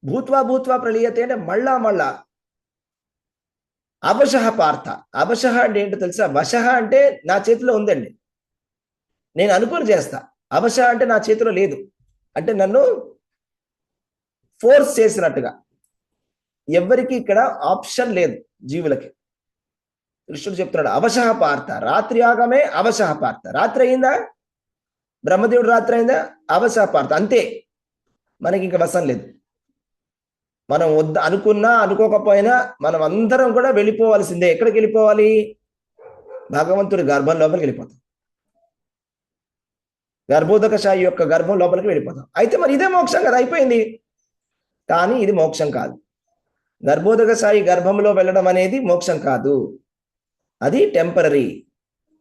భూత్వా భూత్వా ప్రలీయతే అంటే మళ్ళా అవశః పార్థ. అవశః అంటే ఏంటో తెలుసా? వశః అంటే నా చేతిలో ఉందండి, నేను అనుకుని చేస్తా. అవశః అంటే నా చేతిలో లేదు, అంటే నన్ను ఫోర్స్ చేసినట్టుగా. ఎవరికి ఇక్కడ ఆప్షన్ లేదు జీవులకి. కృష్ణుడు చెప్తున్నాడు అవశః పార్థ రాత్రి ఆగమే అవశః పార్థ. రాత్రి అయిందా, బ్రహ్మదేవుడు రాత్రి అయిందా, అవశః పార్థ. అంతే, మనకి ఇంకా వశం లేదు. మనం వద్ద అనుకున్నా అనుకోకపోయినా మనం అందరం కూడా వెళ్ళిపోవాల్సిందే. ఎక్కడికి వెళ్ళిపోవాలి? భగవంతుడి గర్భం లోపలికి వెళ్ళిపోతాం. గర్భోదకశాయి యొక్క గర్భం లోపలికి వెళ్ళిపోతాం. అయితే మరి ఇదే మోక్షం కదా, అయిపోయింది. కానీ ఇది మోక్షం కాదు. గర్భోదకశాయి గర్భంలో వెళ్ళడం అనేది మోక్షం కాదు, అది టెంపరరీ.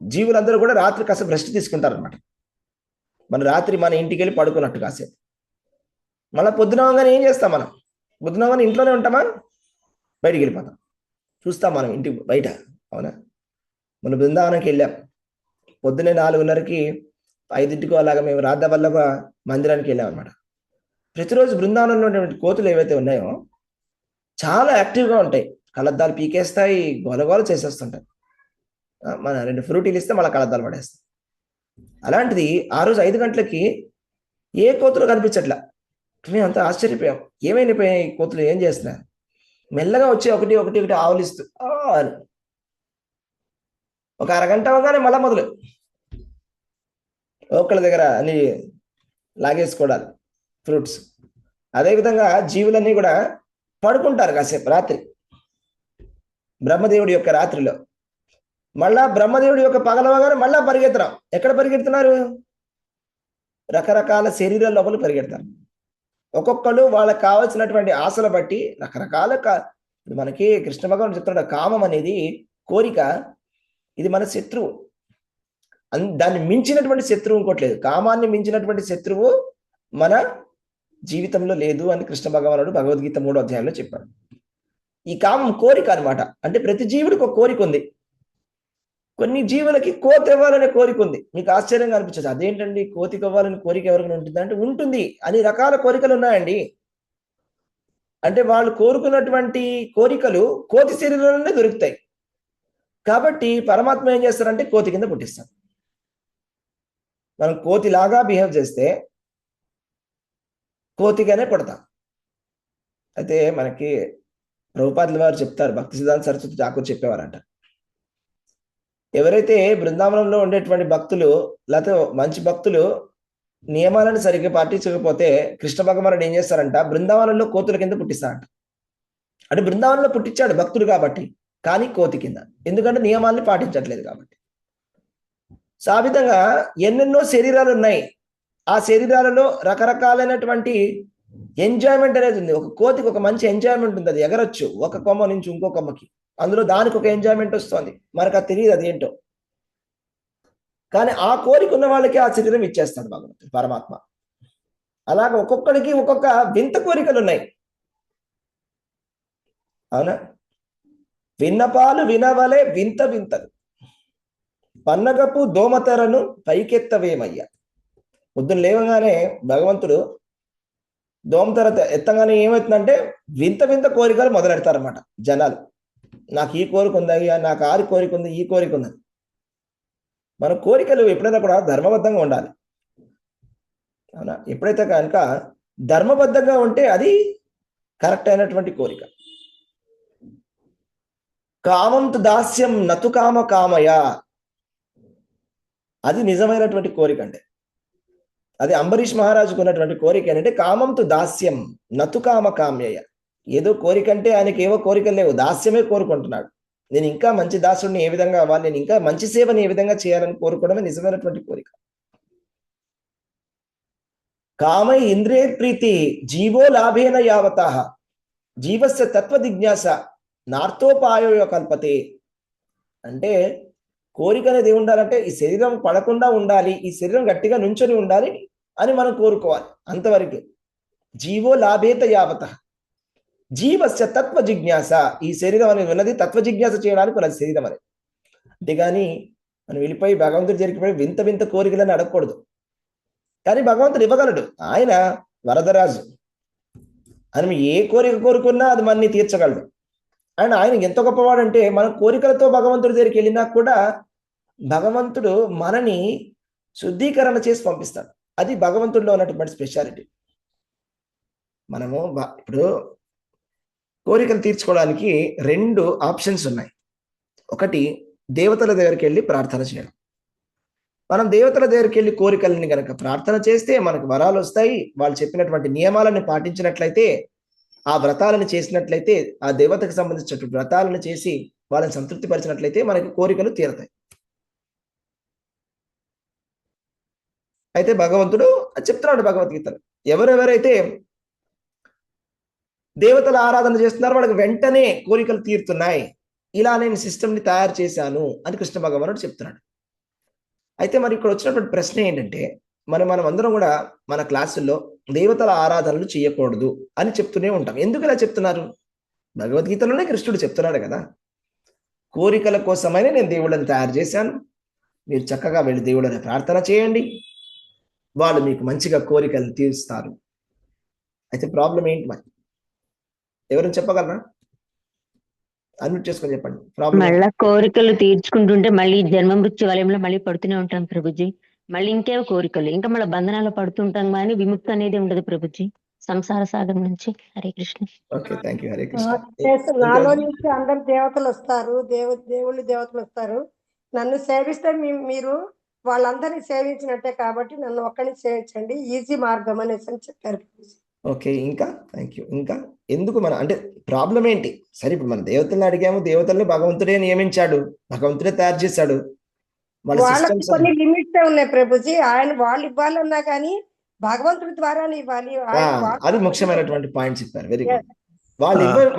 జీవులందరూ కూడా రాత్రి కాసేపు రెస్ట్ తీసుకుంటారు అనమాట. మన రాత్రి మన ఇంటికి వెళ్ళి పడుకున్నట్టు కాసేపు. మళ్ళీ పొద్దునవగానే ఏం చేస్తాం? మనం పొద్దునవగానే ఇంట్లోనే ఉంటామా? బయటికి వెళ్ళిపోతాం, చూస్తాం మనం ఇంటి బయట. అవునా? మన బృందావనంకి వెళ్ళాం, పొద్దున్నే 4:30కి 5ంటికో అలాగా మేము రాధవల్లభ మందిరానికి వెళ్ళాం అనమాట. ప్రతిరోజు బృందావనంలో ఉన్నటువంటి కోతులు ఏవైతే ఉన్నాయో చాలా యాక్టివ్గా ఉంటాయి. కళ్ళద్దాలు పీకేస్తాయి, గోలగోల చేసేస్తుంటాయి. మన 2 ఫ్రూటీలు ఇస్తే మళ్ళీ కళ్ళద్దాలు పడేస్తాయి. అలాంటిది ఆ రోజు 5 గంటలకి ఏ కోతులు కనిపించట్లా. మేము అంతా ఆశ్చర్యపోయాం, ఏమైపోయాయి ఈ కోతులు, ఏం చేస్తున్నారు? మెల్లగా వచ్చి ఒకటి ఆవులిస్తూ అని ఒక అరగంట అవగానే మళ్ళా మొదలు ఒకళ్ళ దగ్గర అన్ని లాగేసుకోవడాలు. ఫ్రూట్స్. అదేవిధంగా జీవులన్నీ కూడా పడుకుంటారు కాసేపు రాత్రి, బ్రహ్మదేవుడి యొక్క రాత్రిలో. మళ్ళా బ్రహ్మదేవుడి యొక్క పగలవగానే మళ్ళా పరిగెత్తడం. ఎక్కడ పరిగెడుతున్నారు? రకరకాల శరీరాల లోపల పరిగెడతారు. ఒక్కొక్కళ్ళు వాళ్ళకి కావాల్సినటువంటి ఆశలు బట్టి రకరకాల మనకి కృష్ణ భగవానుడు చెప్తున్నాడు, కామం అనేది కోరిక, ఇది మన శత్రువు. దాన్ని మించినటువంటి శత్రువు ఇంకోటి లేదు. కామాన్ని మించినటువంటి శత్రువు మన జీవితంలో లేదు అని కృష్ణ భగవానుడు భగవద్గీత 3వ అధ్యాయంలో చెప్పాడు. ఈ కామం కోరిక అనమాట. అంటే ప్రతి జీవుడికి ఒక కోరిక ఉంది. కొన్ని జీవులకి కోతి ఇవ్వాలనే కోరిక ఉంది. మీకు ఆశ్చర్యంగా అనిపించదు, అదేంటండి కోతికి ఇవ్వాలని కోరిక ఎవరికైనా ఉంటుంది అంటే ఉంటుంది. అన్ని రకాల కోరికలు ఉన్నాయండి. అంటే వాళ్ళు కోరుకున్నటువంటి కోరికలు కోతి శరీరంలోనే దొరుకుతాయి. కాబట్టి పరమాత్మ ఏం చేస్తారంటే కోతి కింద పుట్టిస్తాం. మనం కోతిలాగా బిహేవ్ చేస్తే కోతిగానే పుడతాం. అయితే మనకి ప్రభుపాదుల వారు చెప్తారు, భక్తి సిద్ధాంత సరస్వతి ఠాకూర్ చెప్పేవారంట, ఎవరైతే బృందావనంలో ఉండేటువంటి భక్తులు లేకపోతే మంచి భక్తులు నియమాలను సరిగ్గా పాటించకపోతే కృష్ణ భగవానుడు ఏం చేస్తారంట, బృందావనంలో కోతుల కింద పుట్టిస్తారంట. అంటే బృందావనంలో పుట్టించాడు భక్తుడు కాబట్టి, కానీ కోతి కింద, ఎందుకంటే నియమాల్ని పాటించట్లేదు కాబట్టి. సో ఆ విధంగా ఎన్నెన్నో శరీరాలు ఉన్నాయి. ఆ శరీరాలలో రకరకాలైనటువంటి ఎంజాయ్మెంట్ అనేది ఉంది. ఒక కోతికి ఒక మంచి ఎంజాయ్మెంట్ ఉంది, అది ఎగరొచ్చు ఒక కొమ్మ నుంచి ఇంకో కొమ్మకి, అందులో దానికి ఒక ఎంజాయ్మెంట్ వస్తుంది, మనకు అది తెలియదు అది ఏంటో. కానీ ఆ కోరిక ఉన్న వాళ్ళకి ఆ శరీరం ఇచ్చేస్తాడు భగవంతుడు పరమాత్మ. అలాగ ఒక్కొక్కడికి ఒక్కొక్క వింత కోరికలు ఉన్నాయి. అవునా? విన్నపాలు వినవలే వింత వింతలు, పన్నగపు దోమతెరను పైకెత్తవేమయ్యా. పొద్దున్న లేవగానే భగవంతుడు దోమతెర ఎత్తగానే ఏమవుతుందంటే వింత వింత కోరికలు మొదలెడతారన్నమాట జనాలు. నాకు ఈ కోరిక ఉందయ్యా, నాకు ఆరి కోరిక ఉంది, ఈ కోరిక ఉంది. మన కోరికలు ఎప్పుడైనా కూడా ధర్మబద్ధంగా ఉండాలి. అవునా? ఎప్పుడైతే కనుక ధర్మబద్ధంగా ఉంటే అది కరెక్ట్ అయినటువంటి కోరిక. కామంతు దాస్యం నతు కామ కామయ, అది నిజమైనటువంటి కోరిక. అంటే అది అంబరీష్ మహారాజుకు ఉన్నటువంటి కోరిక ఏంటంటే కామంతు దాస్యం నతు కామ కామ్యయ. ఏదో కోరిక అంటే ఆయనకి ఏవో కోరికలు లేవు, దాస్యమే కోరుకుంటున్నాడు. నేను ఇంకా మంచి దాసుడిని ఏ విధంగా అవ్వాలి, నేను ఇంకా మంచి సేవని ఏ విధంగా చేయాలని కోరుకోవడమే నిజమైనటువంటి కోరిక. కామై ఇంద్రియ ప్రీతి జీవో లాభేన యావత జీవస్య తత్వ జిజ్ఞాస నార్థోపాయో కల్పతే. అంటే కోరిక అనేది ఏముండాలంటే ఈ శరీరం పడకుండా ఉండాలి, ఈ శరీరం గట్టిగా నుంచొని ఉండాలి అని మనం కోరుకోవాలి, అంతవరకు. జీవో లాభేత యావత జీవస్య తత్వ జిజ్ఞాస, ఈ శరీరం అనేది ఉన్నది తత్వ జిజ్ఞాస చేయడానికి ఉన్నది శరీరం అనేది. అంతేగాని మనం వెళ్ళిపోయి భగవంతుడి జరిగిపోయి వింత వింత కోరికలని అడగకూడదు. కానీ భగవంతుడు ఇవ్వగలడు, ఆయన వరదరాజు. ఆయన ఏ కోరిక కోరుకున్నా అది మనని తీర్చగలడు. అండ్ ఆయన ఎంత గొప్పవాడంటే మన కోరికలతో భగవంతుడి దగ్గరికి వెళ్ళినా కూడా భగవంతుడు మనని శుద్ధీకరణ చేసి పంపిస్తాడు. అది భగవంతుడిలో ఉన్నటువంటి స్పెషాలిటీ. మనము ఇప్పుడు కోరికలు తీర్చుకోవడానికి 2 ఆప్షన్స్ ఉన్నాయి. ఒకటి దేవతల దగ్గరికి వెళ్ళి ప్రార్థన చేయడం. మనం దేవతల దగ్గరికి వెళ్ళి కోరికలని కనుక ప్రార్థన చేస్తే మనకు వరాలు వస్తాయి. వాళ్ళు చెప్పినటువంటి నియమాలను పాటించినట్లయితే, ఆ వ్రతాలను చేసినట్లయితే, ఆ దేవతకు సంబంధించిన వ్రతాలను చేసి వాళ్ళని సంతృప్తి పరిచినట్లయితే మనకి కోరికలు తీరతాయి. అయితే భగవంతుడు చెప్తున్నాడు భగవద్గీతలో, ఎవరెవరైతే దేవతల ఆరాధన చేస్తున్నారో వాళ్ళకి వెంటనే కోరికలు తీరుతున్నాయి, ఇలా నేను సిస్టమ్ని తయారు చేశాను అని కృష్ణ భగవానుడు చెప్తున్నాడు. అయితే మరి ఇక్కడ వచ్చినటువంటి ప్రశ్న ఏంటంటే, మనం అందరం కూడా మన క్లాసుల్లో దేవతల ఆరాధనలు చేయకూడదు అని చెప్తూనే ఉంటాం. ఎందుకు ఇలా చెప్తున్నారు? భగవద్గీతలోనే కృష్ణుడు చెప్తున్నాడు కదా, కోరికల కోసమైనా నేను దేవుళ్ళని తయారు చేశాను, మీరు చక్కగా వెళ్ళి దేవుళ్ళని ప్రార్థన చేయండి, వాళ్ళు మీకు మంచిగా కోరికలను తీరుస్తారు. అయితే ప్రాబ్లం ఏంటి మరి? ఎవరైనా చెప్పగలరా? అన్మ్యూట్ చేసుకొని చెప్పండి. మళ్ళా కోరికలు తీర్చుకుంటుంటే మళ్ళీ జన్మ మృత్యు వలయంలో మళ్ళీ పడుతూనే ఉంటాం ప్రభుజీ. మళ్ళీ ఇంకేవో కోరికలు, ఇంకా మళ్ళీ బంధనాలు పడుతుంటాం, కానీ విముక్తి అనేది ఉండదు ప్రభుజీ సంసార సాగర్ నుంచి. Hare Krishna. Okay, thank you. Hare Krishna. నాలో నుంచి అందరు దేవతలు వస్తారు, దేవుళ్ళు దేవతలు వస్తారు, నన్ను సేవిస్తే మీరు వాళ్ళందరినీ సేవించినట్టే కాబట్టి నన్ను ఒక్కడిని సేవించండి, ఈజీ మార్గం అనేసి అని చెప్పారు. ఓకే, ఇంకా థ్యాంక్ యూ. ఇంకా ఎందుకు మన అంటే ప్రాబ్లం ఏంటి? సరే, ఇప్పుడు మన దేవతల్ని అడిగాము, దేవతల్ని భగవంతుడే నియమించాడు, భగవంతుడే తయారు చేశాడు. వాళ్ళ వాళ్ళకి సిస్టమ్స్ కొన్ని లిమిట్స్ ఉన్నాయి ప్రభుజీ. వాళ్ళు ఇవ్వాలన్నా కానీ భగవంతుడి ద్వారానే ఇవ్వాలి. అది ముఖ్యమైనటువంటి పాయింట్ చెప్పారు. Very good.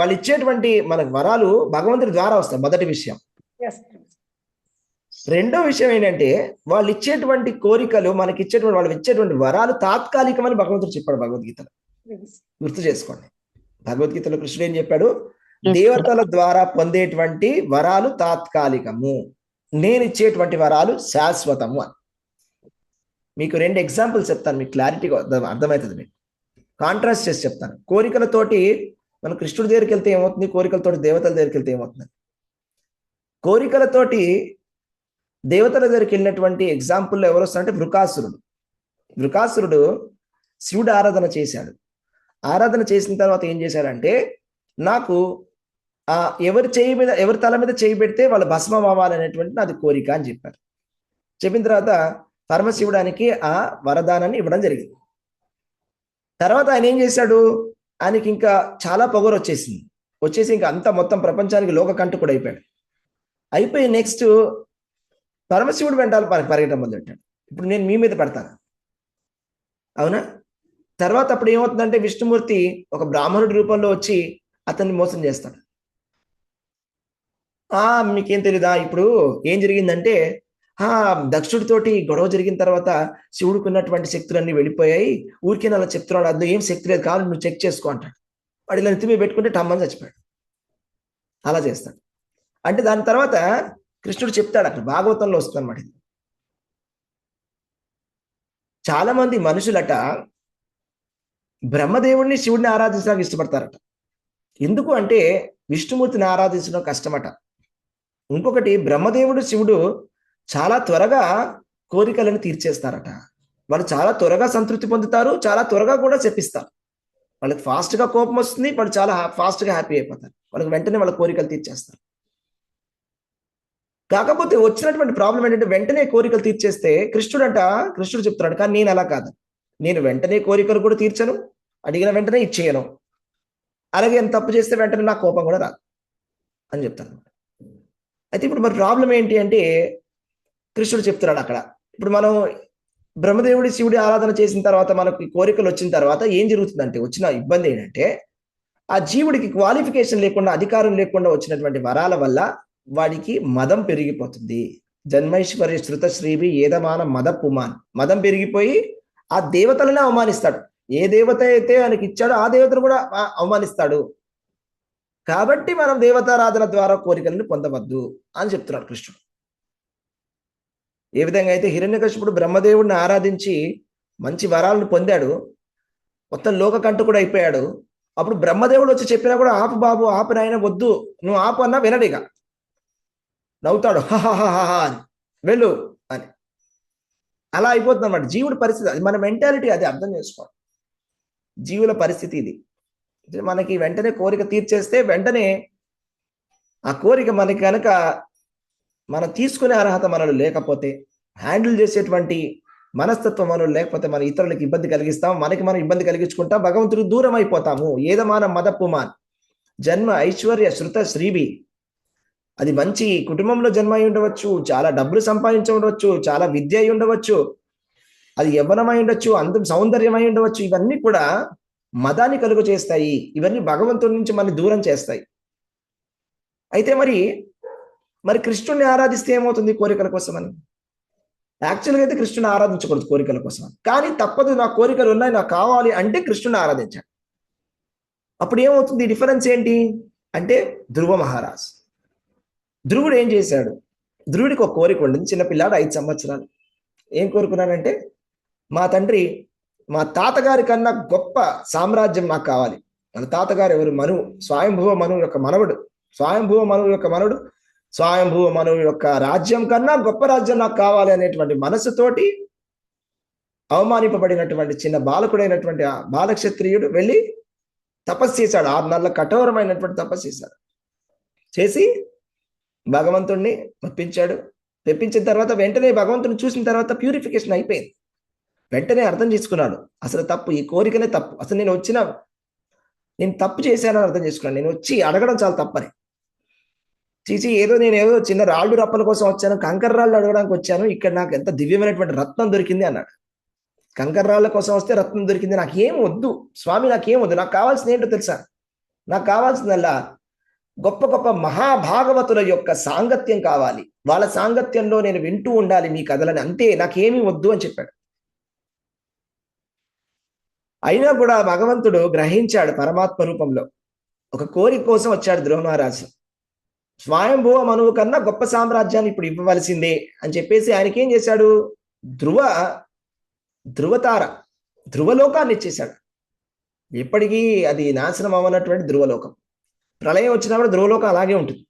వాళ్ళు ఇచ్చేటువంటి మనకు వరాలు భగవంతుడి ద్వారా వస్తాయి, మొదటి విషయం. రెండో విషయం ఏంటంటే వాళ్ళు ఇచ్చేటువంటి కోరికలు, మనకి ఇచ్చేటువంటి వాళ్ళు ఇచ్చేటువంటి వరాలు తాత్కాలికమని భగవంతుడు చెప్పాడు భగవద్గీతలో. గుర్తు చేసుకోండి, భగవద్గీతలో కృష్ణుడు ఏం చెప్పాడు? దేవతల ద్వారా పొందేటువంటి వరాలు తాత్కాలికము, నేను ఇచ్చేటువంటి వరాలు శాశ్వతము అని. మీకు 2 ఎగ్జాంపుల్స్ చెప్తాను, మీకు క్లారిటీగా అర్థమవుతుంది. మీకు కాంట్రాస్ట్ చేసి చెప్తాను. కోరికలతోటి మనం కృష్ణుడి దగ్గరికి వెళ్తే ఏమవుతుంది, కోరికలతోటి దేవతల దగ్గరికి వెళ్తే ఏమవుతుంది? కోరికలతోటి దేవతల దగ్గరికి వెళ్ళినటువంటి ఎగ్జాంపుల్లో ఎవరు వస్తారంటే వృకాసురుడు శివుడు ఆరాధన చేశాడు. ఆరాధన చేసిన తర్వాత ఏం చేశాడంటే, నాకు ఎవరి తల మీద చేయి పెడితే వాళ్ళు భస్మం అవ్వాలనేటువంటి నాది కోరిక అని చెప్పారు. చెప్పిన తర్వాత పరమశివుడానికి ఆ వరదానాన్ని ఇవ్వడం జరిగింది. తర్వాత ఆయన ఏం చేశాడు, ఆయనకి ఇంకా చాలా పొగరు వచ్చేసి ఇంకా అంతా మొత్తం ప్రపంచానికి లోకకంటకుడు అయిపోయి నెక్స్ట్ పరమశివుడు వెంటాలు పరిగెట్టడం మొదలెట్టాడు. ఇప్పుడు నేను మీ మీద పెడతాను, అవునా? తర్వాత అప్పుడు ఏమవుతుందంటే విష్ణుమూర్తి ఒక బ్రాహ్మణుడి రూపంలో వచ్చి అతన్ని మోసం చేస్తాడు. మీకేం తెలీదా? ఇప్పుడు ఏం జరిగిందంటే దక్షుడితోటి గొడవ జరిగిన తర్వాత శివుడికి ఉన్నటువంటి శక్తులన్నీ వెళ్ళిపోయాయి, ఊరికే అలా చెప్తున్నాడు, అందులో ఏం శక్తి లేదు, కావాలి నువ్వు చెక్ చేసుకో అంటాడు. వాడు ఇలా నెత్తి మీద పెట్టుకుంటే టమ్మని చచ్చిపోయాడు. అలా చేస్తాడు. అంటే దాని తర్వాత కృష్ణుడు చెప్తాడు, అక్కడ భాగవతంలో వస్తుంది అన్నమాట. చాలా మంది మనుషులట బ్రహ్మదేవుడిని శివుడిని ఆరాధించడానికి ఇష్టపడతారట. ఎందుకు అంటే విష్ణుమూర్తిని ఆరాధించడం కష్టమట. ఇంకొకటి, బ్రహ్మదేవుడు శివుడు చాలా త్వరగా కోరికలను తీర్చేస్తారట. వాళ్ళు చాలా త్వరగా సంతృప్తి పొందుతారు, చాలా త్వరగా కూడా చెప్పిస్తారు. వాళ్ళకి ఫాస్ట్గా కోపం వస్తుంది, వాళ్ళు చాలా ఫాస్ట్గా హ్యాపీ అయిపోతారు. వాళ్ళకి వెంటనే వాళ్ళ కోరికలు తీర్చేస్తారు. కాకపోతే వచ్చినటువంటి ప్రాబ్లం ఏంటంటే వెంటనే కోరికలు తీర్చేస్తే కృష్ణుడు చెప్తున్నాడు, కానీ నేను అలా కాదు, నేను వెంటనే కోరికలు కూడా తీర్చను, అడిగిన వెంటనే ఇచ్చేయను, అలాగే ఎంత తప్పు చేస్తే వెంటనే నా కోపం కూడా రాదు అని చెప్తాను. అయితే ఇప్పుడు మరి ప్రాబ్లం ఏంటి అంటే కృష్ణుడు చెప్తున్నాడు అక్కడ, ఇప్పుడు మనం బ్రహ్మదేవుడి శివుడి ఆరాధన చేసిన తర్వాత మనకి కోరికలు వచ్చిన తర్వాత ఏం జరుగుతుందంటే, వచ్చిన ఇబ్బంది ఏంటంటే ఆ జీవుడికి క్వాలిఫికేషన్ లేకుండా, అధికారం లేకుండా వచ్చినటువంటి వరాల వల్ల వాడికి మదం పెరిగిపోతుంది. జన్మైశ్వర్య శృత శ్రీవి ఏదమాన మద పుమాన్, మదం పెరిగిపోయి ఆ దేవతలనే అవమానిస్తాడు. ఏ దేవత అయితే ఆయనకి ఇచ్చాడో ఆ దేవతను కూడా అవమానిస్తాడు. కాబట్టి మనం దేవతారాధన ద్వారా కోరికలను పొందవద్దు అని చెప్తున్నాడు కృష్ణుడు. ఏ విధంగా అయితే హిరణ్యకశిపుడు బ్రహ్మదేవుడిని ఆరాధించి మంచి వరాలను పొందాడు, మొత్తం లోకకంటకుడు అయిపోయాడు. అప్పుడు బ్రహ్మదేవుడు వచ్చి చెప్పినా కూడా ఆపు బాబు, ఆపు నాయన, వద్దు, నువ్వు ఆపు అన్నా వినడిగా, నవ్వుతాడు, హాహాహా అని, వెళ్ళు అని. అలా అయిపోతుంది అన్నమాట జీవుడి పరిస్థితి. అది మన మెంటాలిటీ, అది అర్థం చేసుకోవాలి. జీవుల పరిస్థితి ఇది. మనకి వెంటనే కోరిక తీర్చేస్తే వెంటనే ఆ కోరిక మనకి కనుక మనం తీసుకునే అర్హత మనలో లేకపోతే, హ్యాండిల్ చేసేటువంటి మనస్తత్వం మనలో లేకపోతే, మన ఇతరులకు ఇబ్బంది కలిగిస్తాం, మనకి మనం ఇబ్బంది కలిగించుకుంటాం, భగవంతుడికి దూరం అయిపోతాము. ఏదమాన మదపుమాన్, జన్మ ఐశ్వర్య శృత శ్రీవి, అది మంచి కుటుంబంలో జన్మ అయి ఉండవచ్చు, చాలా డబ్బులు సంపాదించి ఉండవచ్చు, చాలా విద్య అయి ఉండవచ్చు, అది యవ్వనమై ఉండొచ్చు, అందం సౌందర్యమై ఉండవచ్చు. ఇవన్నీ కూడా మదాన్ని కలుగు చేస్తాయి. ఇవన్నీ భగవంతుడి నుంచి మనని దూరం చేస్తాయి. అయితే మరి కృష్ణుడిని ఆరాధిస్తే ఏమవుతుంది? కోరికల కోసమని. యాక్చువల్గా అయితే కృష్ణుని ఆరాధించకూడదు కోరికల కోసం, కానీ తప్పదు, నా కోరికలు ఉన్నాయి, నాకు కావాలి అంటే కృష్ణుని ఆరాధించాడు. అప్పుడు ఏమవుతుంది? డిఫరెన్స్ ఏంటి అంటే, ధ్రువ మహారాజ్, ధ్రువుడు ఏం చేశాడు? ధ్రువుడికి ఒక కోరిక ఉండింది. చిన్నపిల్లాడు, 5 సంవత్సరాలు. ఏం కోరుకున్నాడంటే, మా తండ్రి, మా తాతగారి కన్నా గొప్ప సామ్రాజ్యం నాకు కావాలి. మన తాతగారు ఎవరు? మనువు, స్వయంభువ మనువు యొక్క మనవడు. స్వయంభువ మనువు యొక్క రాజ్యం కన్నా గొప్ప రాజ్యం నాకు కావాలి అనేటువంటి మనసుతోటి అవమానింపబడినటువంటి చిన్న బాలకుడైనటువంటి ఆ బాలక్షత్రియుడు వెళ్ళి తపస్సు చేశాడు. 6 నెలల కఠోరమైనటువంటి తపస్సు చేశాడు. చేసి భగవంతుణ్ణి మెప్పించాడు. తెప్పించిన తర్వాత వెంటనే భగవంతుని చూసిన తర్వాత ప్యూరిఫికేషన్ అయిపోయింది. వెంటనే అర్థం చేసుకున్నాడు అసలు తప్పు, ఈ కోరికనే తప్పు, అసలు నేను తప్పు చేశానని అర్థం చేసుకున్నాను, నేను వచ్చి అడగడం చాలా తప్పని. నేను ఏదో చిన్న రాళ్ళు రప్పల కోసం వచ్చాను, కంకర రాళ్ళు అడగడానికి వచ్చాను, ఇక్కడ నాకు ఎంత దివ్యమైనటువంటి రత్నం దొరికింది అన్నాడు. కంకర రాళ్ళ కోసం వస్తే రత్నం దొరికింది, నాకేం వద్దు స్వామి, నాకేం వద్దు, నాకు కావాల్సింది ఏంటో తెలుసా, నాకు కావాల్సిందల్లా గొప్ప గొప్ప మహాభాగవతుల యొక్క సాంగత్యం కావాలి, వాళ్ళ సాంగత్యంలో నేను వింటూ ఉండాలి మీ కథలని, అంతే, నాకేమీ వద్దు అని చెప్పాడు. అయినా కూడా భగవంతుడు గ్రహించాడు పరమాత్మ రూపంలో. ఒక కోరిక కోసం వచ్చాడు ధ్రువ మహారాజు. స్వయంభువ మనువు కన్నా గొప్ప సామ్రాజ్యాన్ని ఇప్పుడు ఇవ్వవలసిందే అని చెప్పేసి ఆయనకి ఏం చేశాడు, ధ్రువతార ధ్రువలోకాన్ని ఇచ్చేశాడు. ఎప్పటికీ అది నాశనం అవ్వనటువంటి ధ్రువలోకం. ప్రళయం వచ్చినప్పుడు ధ్రువలోకం అలాగే ఉంటుంది,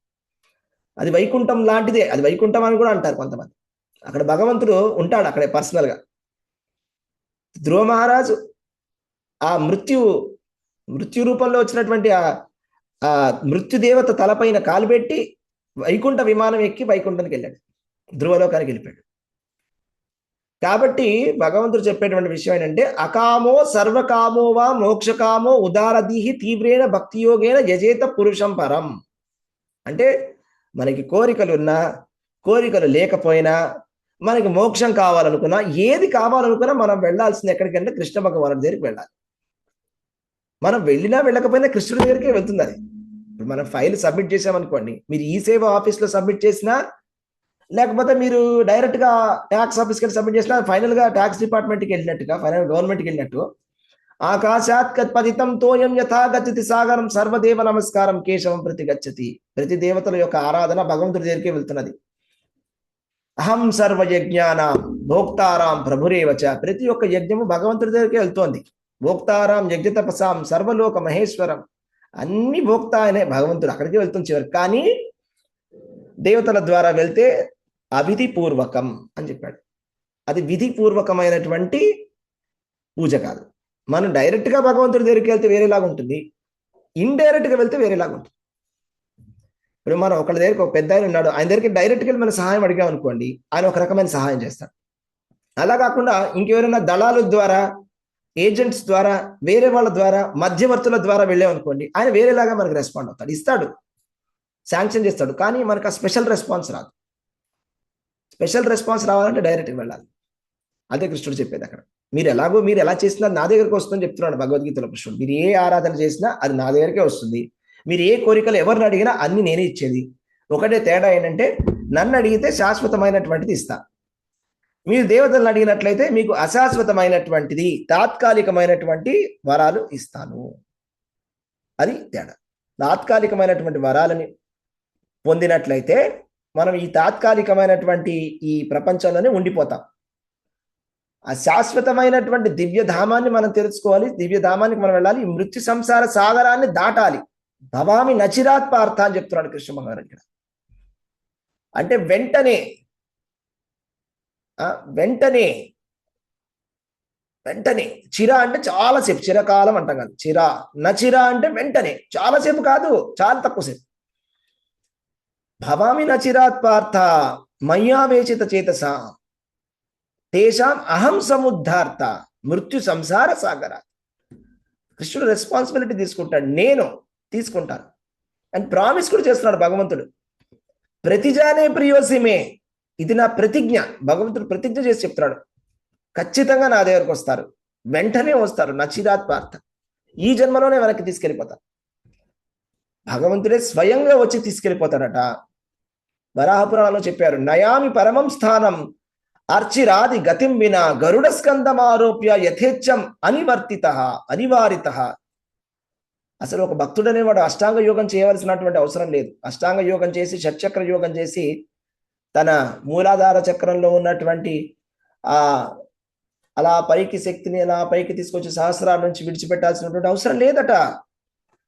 అది వైకుంఠం లాంటిదే, అది వైకుంఠం అని కూడా అంటారు కొంతమంది. అక్కడ భగవంతుడు ఉంటాడు అక్కడే పర్సనల్గా. ధ్రువ మహారాజు ఆ మృత్యు రూపంలో వచ్చినటువంటి ఆ మృత్యుదేవత తలపైన కాలు పెట్టి వైకుంఠ విమానం ఎక్కి వైకుంఠానికి వెళ్ళాడు, ధ్రువలోకానికి వెళ్ళిపోయాడు. కాబట్టి భగవంతుడు చెప్పేటువంటి విషయం ఏంటంటే, అకామో సర్వకామో వా మోక్షకామో ఉదారదీహి తీవ్రేణ భక్తియోగేన యజేత పురుషం పరం. అంటే మనకి కోరికలున్నా కోరికలు లేకపోయినా, మనకి మోక్షం కావాలనుకున్నా, ఏది కావాలనుకున్నా మనం వెళ్ళాల్సింది ఎక్కడికంటే కృష్ణ భగవానుడి దగ్గరికి వెళ్ళాలి. మనం వెళ్ళినా వెళ్ళకపోయినా కృష్ణుడి దగ్గరికే వెళ్తుంది అది. ఇప్పుడు మనం ఫైల్ సబ్మిట్ చేసామనుకోండి, మీరు ఈ సేవ ఆఫీస్లో సబ్మిట్ చేసినా, లేకపోతే మీరు డైరెక్ట్గా ట్యాక్స్ ఆఫీస్కి వెళ్ళి సబ్మిట్ చేసినా, ఫైనల్గా ట్యాక్స్ డిపార్ట్మెంట్కి వెళ్ళినట్టుగా, ఫైనల్ గవర్నమెంట్కి వెళ్ళినట్టు. ఆకాశాత్ పతితం తోయం యథా గచ్చతి సాగరం సర్వదేవ నమస్కారం కేశవం ప్రతి గచ్చతి. ప్రతి దేవతల యొక్క ఆరాధన భగవంతుడి దగ్గరికే వెళ్తున్నది. అహం సర్వయజ్ఞానాం భోక్తారాం ప్రభురేవచ. ప్రతి ఒక్క యజ్ఞము భగవంతుడి దగ్గరికే వెళ్తోంది. భోక్తారాం యజ్ఞతపసాం సర్వలోక మహేశ్వరం. అన్ని భోక్త అనే భగవంతుడు అక్కడికి వెళ్తుంది చివరికి. కానీ దేవతల ద్వారా వెళ్తే అవిధిపూర్వకం అని చెప్పాడు. అది విధిపూర్వకమైనటువంటి పూజ కాదు. మనం డైరెక్ట్గా భగవంతుడి దగ్గరికి వెళ్తే వేరేలాగా ఉంటుంది, ఇండైరెక్ట్గా వెళ్తే వేరేలాగా ఉంటుంది. ఇప్పుడు మనం ఒకళ్ళ దగ్గరికి, ఒక పెద్ద ఆయన ఉన్నాడు, ఆయన దగ్గరికి డైరెక్ట్గా వెళ్ళి మనం సహాయం అడిగాం అనుకోండి, ఆయన ఒక రకమైన సహాయం చేస్తాడు. అలా కాకుండా ఇంకెవరైనా దళాల ద్వారా, ఏజెంట్స్ ద్వారా, వేరే వాళ్ళ ద్వారా, మధ్యవర్తుల ద్వారా వెళ్ళామనుకోండి, ఆయన వేరేలాగా మనకు రెస్పాండ్ అవుతాడు, ఇస్తాడు, శాంక్షన్ చేస్తాడు, కానీ మనకు ఆ స్పెషల్ రెస్పాన్స్ రాదు. స్పెషల్ రెస్పాన్స్ రావాలంటే డైరెక్ట్గా వెళ్ళాలి. అదే కృష్ణుడు చెప్పేది అక్కడ. మీరు ఎలా చేసినా నా దగ్గరికి వస్తుందని చెప్తున్నాడు భగవద్గీతలో కృష్ణుడు. మీరు ఏ ఆరాధన చేసినా అది నా దగ్గరికే వస్తుంది. మీరు ఏ కోరికలు ఎవరిని అడిగినా అన్ని నేనే ఇచ్చేది. ఒకటే తేడా ఏంటంటే, నన్ను అడిగితే శాశ్వతమైనటువంటిది ఇస్తా, మీరు దేవతలను అడిగినట్లయితే మీకు అశాశ్వతమైనటువంటిది, తాత్కాలికమైనటువంటి వరాలు ఇస్తాను. అది తేడా. తాత్కాలికమైనటువంటి వరాలని పొందినట్లయితే మనం ఈ తాత్కాలికమైనటువంటి ఈ ప్రపంచంలోనే ఉండిపోతాం. ఆ శాశ్వతమైనటువంటి దివ్యధామాన్ని మనం తెలుసుకోవాలి, దివ్యధామానికి మనం వెళ్ళాలి, ఈ మృత్యు సంసార సాగరాన్ని దాటాలి. భవామి నచిరాత్ పార్థ అని చెప్తున్నాడు కృష్ణ భగవానుడు ఇక్కడ. అంటే వెంటనే చిరా అంటే చాలాసేపు, చిరకాలం అంటాం కదా, చిరా నచిరా అంటే వెంటనే, చాలాసేపు కాదు, చాలా తక్కువసేపు. భవామి నచిరాత్ పార్థ మయ్యావేచిత చేతస తేషాం అహం సముద్ధార్త మృత్యు సంసార సాగర. కృష్ణుడు రెస్పాన్సిబిలిటీ తీసుకుంటాడు, నేను తీసుకుంటాను అని ప్రామిస్ కూడా చేస్తున్నాడు భగవంతుడు. ప్రతిజానే ప్రియోసిమే, ఇది నా ప్రతిజ్ఞ. భగవంతుడు ప్రతిజ్ఞ చేసి చెప్తున్నాడు, ఖచ్చితంగా నా దగ్గరకు వస్తారు, వెంటనే వస్తారు, నచిరాత్ పార్థ. ఈ జన్మలోనే వెనక్కి తీసుకెళ్ళిపోతారు. భగవంతుడే స్వయంగా వచ్చి తీసుకెళ్ళిపోతాడట. వరాహపురాణంలో చెప్పారు, నయామి పరమం స్థానం అర్చిరాది గతిం వినా గరుడ స్కందం ఆరోప్య యథేచ్ఛం అనివారిత. అసలు ఒక భక్తుడు అనేవాడు అష్టాంగ యోగం చేయవలసినటువంటి అవసరం లేదు. అష్టాంగ యోగం చేసి, షట్చక్ర యోగం చేసి, తన మూలాధార చక్రంలో ఉన్నటువంటి అలా పైకి శక్తిని అలా పైకి తీసుకొచ్చి సహస్రాల నుంచి విడిచిపెట్టాల్సినటువంటి అవసరం లేదట.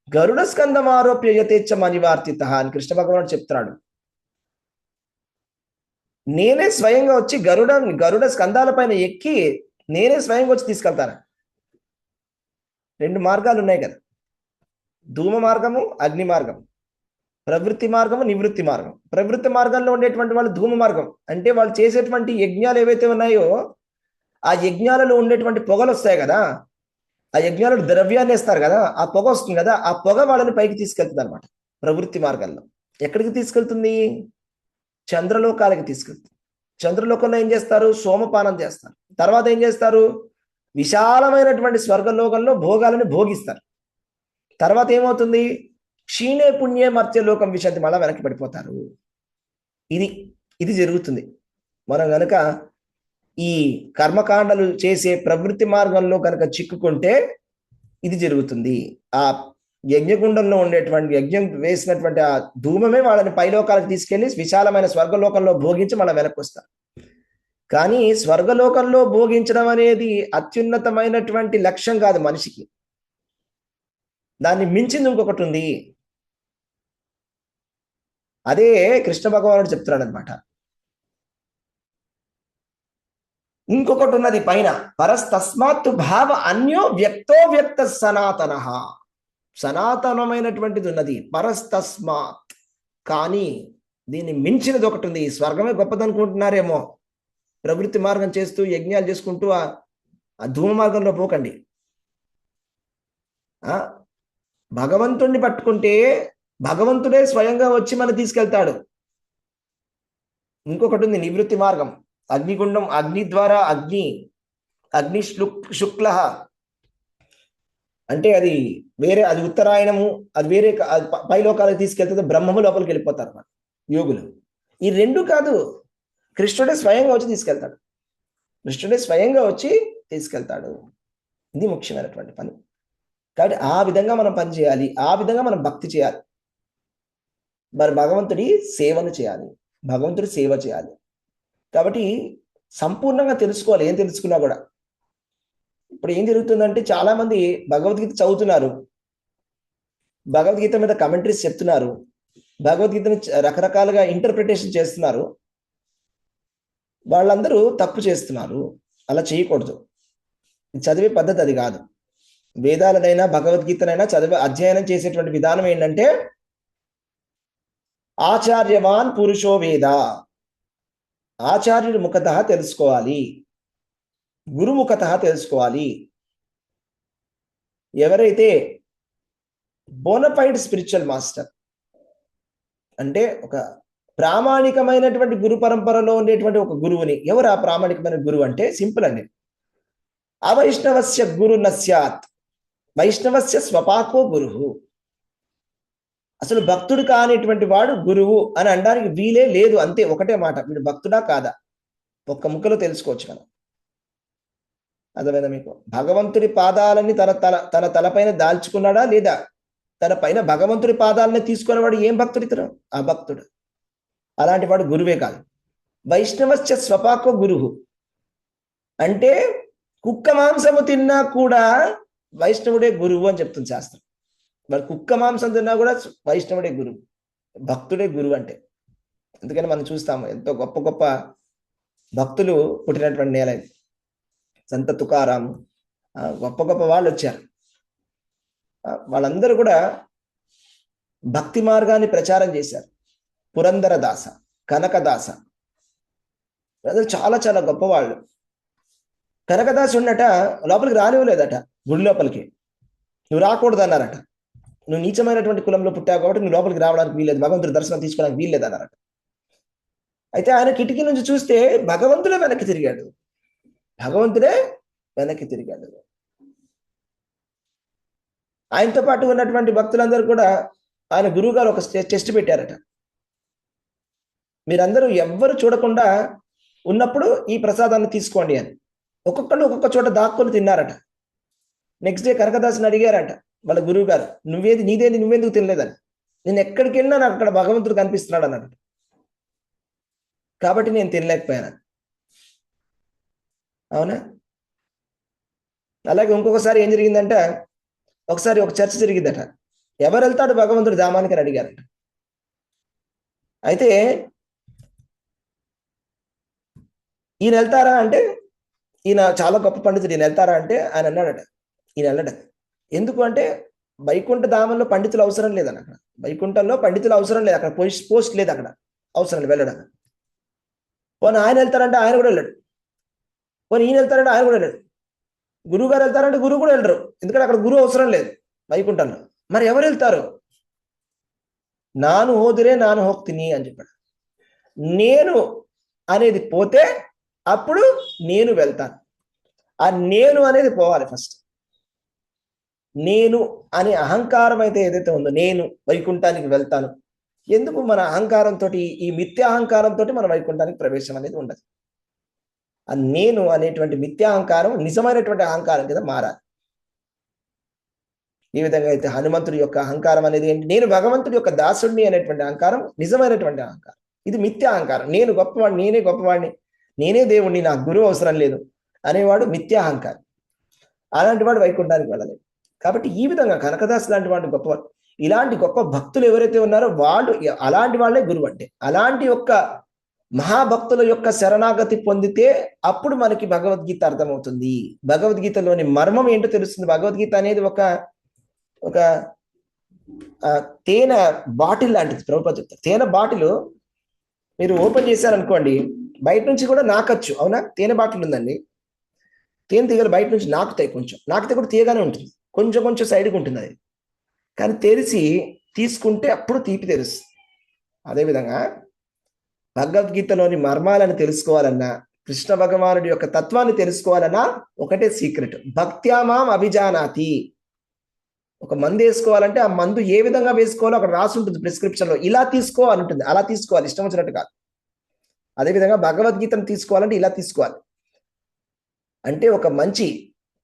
గరుడ స్కందం ఆరోప్య యథేచ్ఛం అనివార్తిత అని కృష్ణ భగవానుడు చెప్తున్నాడు. నేనే స్వయంగా వచ్చి గరుడ స్కందాల పైన ఎక్కి నేనే స్వయంగా వచ్చి తీసుకెళ్తాను. 2 మార్గాలు ఉన్నాయి కదా, ధూమ మార్గము, అగ్ని మార్గం. ప్రవృత్తి మార్గము, నివృత్తి మార్గం. ప్రవృత్తి మార్గంలో ఉండేటువంటి వాళ్ళు ధూమ మార్గం, అంటే వాళ్ళు చేసేటువంటి యజ్ఞాలు ఏవైతే ఉన్నాయో ఆ యజ్ఞాలలో ఉండేటువంటి పొగలు వస్తాయి కదా, ఆ యజ్ఞాలలో ద్రవ్యాన్ని వేస్తారు కదా, ఆ పొగ వస్తుంది కదా, ఆ పొగ వాళ్ళని పైకి తీసుకెళ్తుంది అనమాట. ప్రవృత్తి మార్గంలో ఎక్కడికి తీసుకెళ్తుంది? చంద్రలోకాలకి తీసుకెళ్తుంది. చంద్రలోకంలో ఏం చేస్తారు? సోమపానం చేస్తారు. తర్వాత ఏం చేస్తారు? విశాలమైనటువంటి స్వర్గలోకంలో భోగాలను భోగిస్తారు. తర్వాత ఏమవుతుంది? క్షీణే పుణ్యే మర్త్యలోకం విశంతి, మళ్ళా వెనక్కి పడిపోతారు. ఇది ఇది జరుగుతుంది. మనం కనుక ఈ కర్మకాండలు చేసే ప్రవృత్తి మార్గంలో కనుక చిక్కుకుంటే ఇది జరుగుతుంది. ఆ యజ్ఞగుండంలో ఉండేటువంటి యజ్ఞం వేసినటువంటి ఆ ధూమమే వాళ్ళని పైలోకాలకు తీసుకెళ్లి విశాలమైన స్వర్గలోకంలో భోగించి మళ్ళీ వెనక్కి వస్తారు. కానీ స్వర్గలోకంలో భోగించడం అనేది అత్యున్నతమైనటువంటి లక్ష్యం కాదు మనిషికి. దాన్ని మించింది ఇంకొకటి ఉంది. అదే కృష్ణ భగవానుడు చెప్తున్నాడు అనమాట. ఇంకొకటి ఉన్నది పైన, పరస్తస్మాత్తు భావ అన్యో వ్యక్తో వ్యక్త సనాతన. సనాతనమైనటువంటిది ఉన్నది పరస్తస్మాత్. కానీ దీన్ని మించినది ఒకటి ఉంది. స్వర్గమే గొప్పదనుకుంటున్నారేమో. ప్రవృత్తి మార్గం చేస్తూ యజ్ఞాలు చేసుకుంటూ ఆ ధూమ మార్గంలో పోకండి. భగవంతుణ్ణి పట్టుకుంటే భగవంతుడే స్వయంగా వచ్చి మనం తీసుకెళ్తాడు. ఇంకొకటి ఉంది నివృత్తి మార్గం. అగ్నిగుండం, అగ్ని ద్వారా అగ్ని శుక్ల అంటే అది వేరే, అది ఉత్తరాయణము, అది వేరే పైలోకాలకు తీసుకెళ్తే బ్రహ్మము లోపలికి వెళ్ళిపోతారు మన యోగులు. ఈ రెండు కాదు, కృష్ణుడే స్వయంగా వచ్చి తీసుకెళ్తాడు. కృష్ణుడే స్వయంగా వచ్చి తీసుకెళ్తాడు. ఇది ముఖ్యమైనటువంటి పని. కాబట్టి ఆ విధంగా మనం పని చేయాలి, ఆ విధంగా మనం భక్తి చేయాలి. మరి భగవంతుడి సేవను చేయాలి, భగవంతుడి సేవ చేయాలి. కాబట్టి సంపూర్ణంగా తెలుసుకోవాలి. ఏం తెలుసుకున్నా కూడా ఇప్పుడు ఏం జరుగుతుందంటే చాలా మంది భగవద్గీత చదువుతున్నారు, భగవద్గీత మీద కమెంటరీస్ చెప్తున్నారు, భగవద్గీతను రకరకాలుగా ఇంటర్ప్రిటేషన్ చేస్తున్నారు. వాళ్ళందరూ తప్పు చేస్తున్నారు. అలా చేయకూడదు. చదివే పద్ధతి అది కాదు. వేదాలనైనా భగవద్గీతనైనా అధ్యయనం చేసేటువంటి విధానం ఏంటంటే ఆచార్యవాన్ పురుషో వేద. ఆచార్యుడి ముఖత తెలుసుకోవాలి, గురుముఖత తెలుసుకోవాలి. ఎవరైతే బోనఫైడ్ స్పిరిచువల్ మాస్టర్ అంటే ఒక ప్రామాణికమైనటువంటి గురు పరంపరలో ఉండేటువంటి ఒక గురువుని, ఎవరు ఆ ప్రామాణికమైన గురువు అంటే సింపుల్ అండి. అవైష్ణవస్య గురు నస్యాత్ వైష్ణవస్య స్వపాకో గురువు. అసలు భక్తుడు కానిటువంటి వాడు గురువు అని అనడానికి వీలే లేదు. అంతే, ఒకటే మాట. వీడు భక్తుడా కాదా ఒక్క ముక్కలో తెలుసుకోవచ్చు మనం. అర్థమైందా మీకు? భగవంతుడి పాదాలని తన తలపైన దాల్చుకున్నాడా లేదా? తన పైన భగవంతుడి పాదాలని తీసుకునేవాడు ఏం భక్తుడు? ఇతను ఆ భక్తుడు. అలాంటి వాడు గురువే కాదు. వైష్ణవస్య స్వపాకో గురువు అంటే కుక్క మాంసము తిన్నా కూడా వైష్ణవుడే గురువు అని చెప్తుంది శాస్త్రం. మరి కుక్క మాంసం తిన్నా కూడా వైష్ణవుడే గురువు, భక్తుడే గురువు అంటే. అందుకని మనం చూస్తాము ఎంతో గొప్ప గొప్ప భక్తులు పుట్టినటువంటి నేల ఇది. సంత తుకారాము, గొప్ప గొప్ప వాళ్ళు వచ్చారు. వాళ్ళందరూ కూడా భక్తి మార్గాన్ని ప్రచారం చేశారు. పురందరదాస, కనకదాస, చాలా చాలా గొప్పవాళ్ళు. కనకదాసు ఉన్నట లోపలికి రానివ్వలేదట, గుడి లోపలికి. నువ్వు రాకూడదు అన్నారట. నువ్వు నీచమైనటువంటి కులంలో పుట్టావు కాబట్టి నువ్వు లోపలికి రావడానికి వీల్లేదు, భగవంతుడి దర్శనం తీసుకోవడానికి వీల్లేదు అన్నారట. అయితే ఆయన కిటికీ నుంచి చూస్తే భగవంతుడే వెనక్కి తిరిగాడు, భగవంతుడే వెనక్కి తిరిగాడు. ఆయనతో పాటు ఉన్నటువంటి భక్తులందరూ కూడా ఆయన గురువు గారు ఒక టెస్ట్ పెట్టారట. మీరందరూ ఎవ్వరు చూడకుండా ఉన్నప్పుడు ఈ ప్రసాదాన్ని తీసుకోండి అని. ఒక్కొక్కళ్ళు ఒక్కొక్క చోట దాక్కుని తిన్నారట. నెక్స్ట్ డే కనకదాసుని అడిగారట వాళ్ళ గురువు గారు, నీదేది నువ్వెందుకు తినలేదని. నేను ఎక్కడికి వెళ్ళినా నాకు అక్కడ భగవంతుడు కనిపిస్తున్నాడు అన్నాడు. కాబట్టి నేను తినలేకపోయాను. అవునా? అలాగే ఇంకొకసారి ఏం జరిగిందంట, ఒకసారి ఒక చర్చ జరిగిందట. ఎవరు వెళ్తాడు భగవంతుడు ధామానికి అని అడిగారట. అయితే ఈయన వెళ్తారా అంటే, ఈయన చాలా గొప్ప పండితుడు, ఈయన వెళ్తారా అంటే ఆయన అన్నాడట, ఈయన వెళ్ళడట. ఎందుకు అంటే వైకుంఠ ధామంలో పండితులు అవసరం లేదని, అక్కడ వైకుంఠంలో పండితులు అవసరం లేదు, అక్కడ పోస్ట్ లేదు, అక్కడ అవసరం లేదు వెళ్ళడం. పోనీ ఆయన వెళ్తారంటే ఆయన కూడా వెళ్ళాడు, పోనీ ఈయన వెళ్తారంటే ఆయన కూడా వెళ్ళాడు, గురువు గారు వెళ్తారంటే గురువు కూడా వెళ్ళరు, ఎందుకంటే అక్కడ గురువు అవసరం లేదు వైకుంఠంలో. మరి ఎవరు వెళ్తారు? నాను హోదిరే నాను హోక్తిని అని చెప్పాడు. నేను అనేది పోతే అప్పుడు నేను వెళ్తాను. ఆ నేను అనేది పోవాలి ఫస్ట్. నేను అనే అహంకారం అయితే ఏదైతే ఉందో, నేను వైకుంఠానికి వెళ్తాను, ఎందుకు మన అహంకారంతో, ఈ మిథ్యా అహంకారంతో మన వైకుంఠానికి ప్రవేశం అనేది ఉండదు. ఆ నేను అనేటువంటి మిథ్యా అహంకారం నిజమైనటువంటి అహంకారం కింద మారాలి. ఈ విధంగా అయితే హనుమంతుడి యొక్క అహంకారం అనేది ఏంటి? నేను భగవంతుడి యొక్క దాసుడిని అనేటువంటి అహంకారం నిజమైనటువంటి అహంకారం. ఇది మిథ్యా అహంకారం. నేను గొప్పవాడిని, నేనే గొప్పవాడిని, నేనే దేవుడిని, నాకు గురువు అవసరం లేదు అనేవాడు మిథ్యా అహంకారం. అలాంటి వాడు వైకుంఠానికి వెళ్ళలేదు. కాబట్టి ఈ విధంగా కనకదాస్ లాంటి వాడు గొప్పవాడు. ఇలాంటి గొప్ప భక్తులు ఎవరైతే ఉన్నారో వాళ్ళు, అలాంటి వాళ్ళే గురువు అంటే. అలాంటి యొక్క మహాభక్తుల యొక్క శరణాగతి పొందితే అప్పుడు మనకి భగవద్గీత అర్థమవుతుంది. భగవద్గీతలోని మర్మం ఏంటో తెలుస్తుంది. భగవద్గీత అనేది ఒక తేనె బాటిల్ లాంటిది. ప్రభుపాద చెప్తారు, తేనె బాటిల్ మీరు ఓపెన్ చేశారనుకోండి, బయట నుంచి కూడా నాకచ్చు. అవునా? తేనె బాటిల్ ఉందండి, తేనె తీగలు బయట నుంచి నాకుతాయి, కొంచెం నాకితే కూడా తీయగానే ఉంటుంది, కొంచెం కొంచెం సైడ్కి ఉంటుంది అది, కానీ తెరిచి తీసుకుంటే అప్పుడు తీపి తెలుస్తుంది. అదేవిధంగా భగవద్గీతలోని మర్మాలను తెలుసుకోవాలన్నా, కృష్ణ భగవానుడి యొక్క తత్వాన్ని తెలుసుకోవాలన్నా ఒకటే సీక్రెట్, భక్త్యామాం అభిజానాతి. ఒక మందు వేసుకోవాలంటే ఆ మందు ఏ విధంగా వేసుకోవాలో అక్కడ రాసి ఉంటుంది ప్రిస్క్రిప్షన్లో. ఇలా తీసుకోవాలి ఉంటుంది, అలా తీసుకోవాలి, ఇష్టం వచ్చినట్టు కాదు. అదేవిధంగా భగవద్గీతను తీసుకోవాలంటే ఇలా తీసుకోవాలి. అంటే ఒక మంచి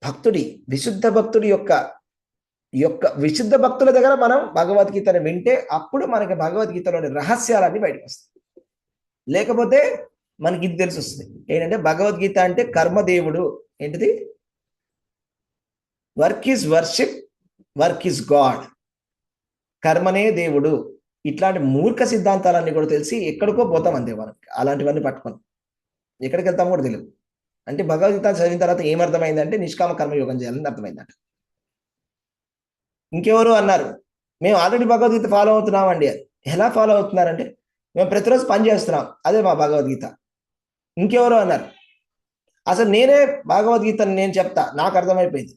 భక్తుడి, విశుద్ధ భక్తుడి యొక్క విశుద్ధ భక్తుల దగ్గర మనం భగవద్గీతను వింటే అప్పుడు మనకి భగవద్గీతలోని రహస్యాలన్నీ బయటకు వస్తాయి. లేకపోతే మనకి ఇది తెలిసి వస్తుంది ఏంటంటే, భగవద్గీత అంటే కర్మదేవుడు. ఏంటిది? Work is worship, work is God, కర్మనే దేవుడు. ఇట్లాంటి మూర్ఖ సిద్ధాంతాలన్నీ కూడా తెలిసి ఎక్కడికో పోతాం అంతే. మనకి అలాంటివన్నీ పట్టుకొని ఎక్కడికి వెళ్తామో కూడా తెలియదు. అంటే భగవద్గీత చదివిన తర్వాత ఏమర్థమైందంటే నిష్కామ కర్మయోగం చేయాలని అర్థమైందంట. ఇంకెవరు అన్నారు, మేము ఆల్రెడీ భగవద్గీత ఫాలో అవుతున్నామండి. అది ఎలా ఫాలో అవుతున్నారంటే, మేము ప్రతిరోజు పని చేస్తున్నాం, అదే మా భగవద్గీత. ఇంకెవరు అన్నారు, అసలు నేనే భగవద్గీతను నేను చెప్తా, నాకు అర్థమైపోయింది,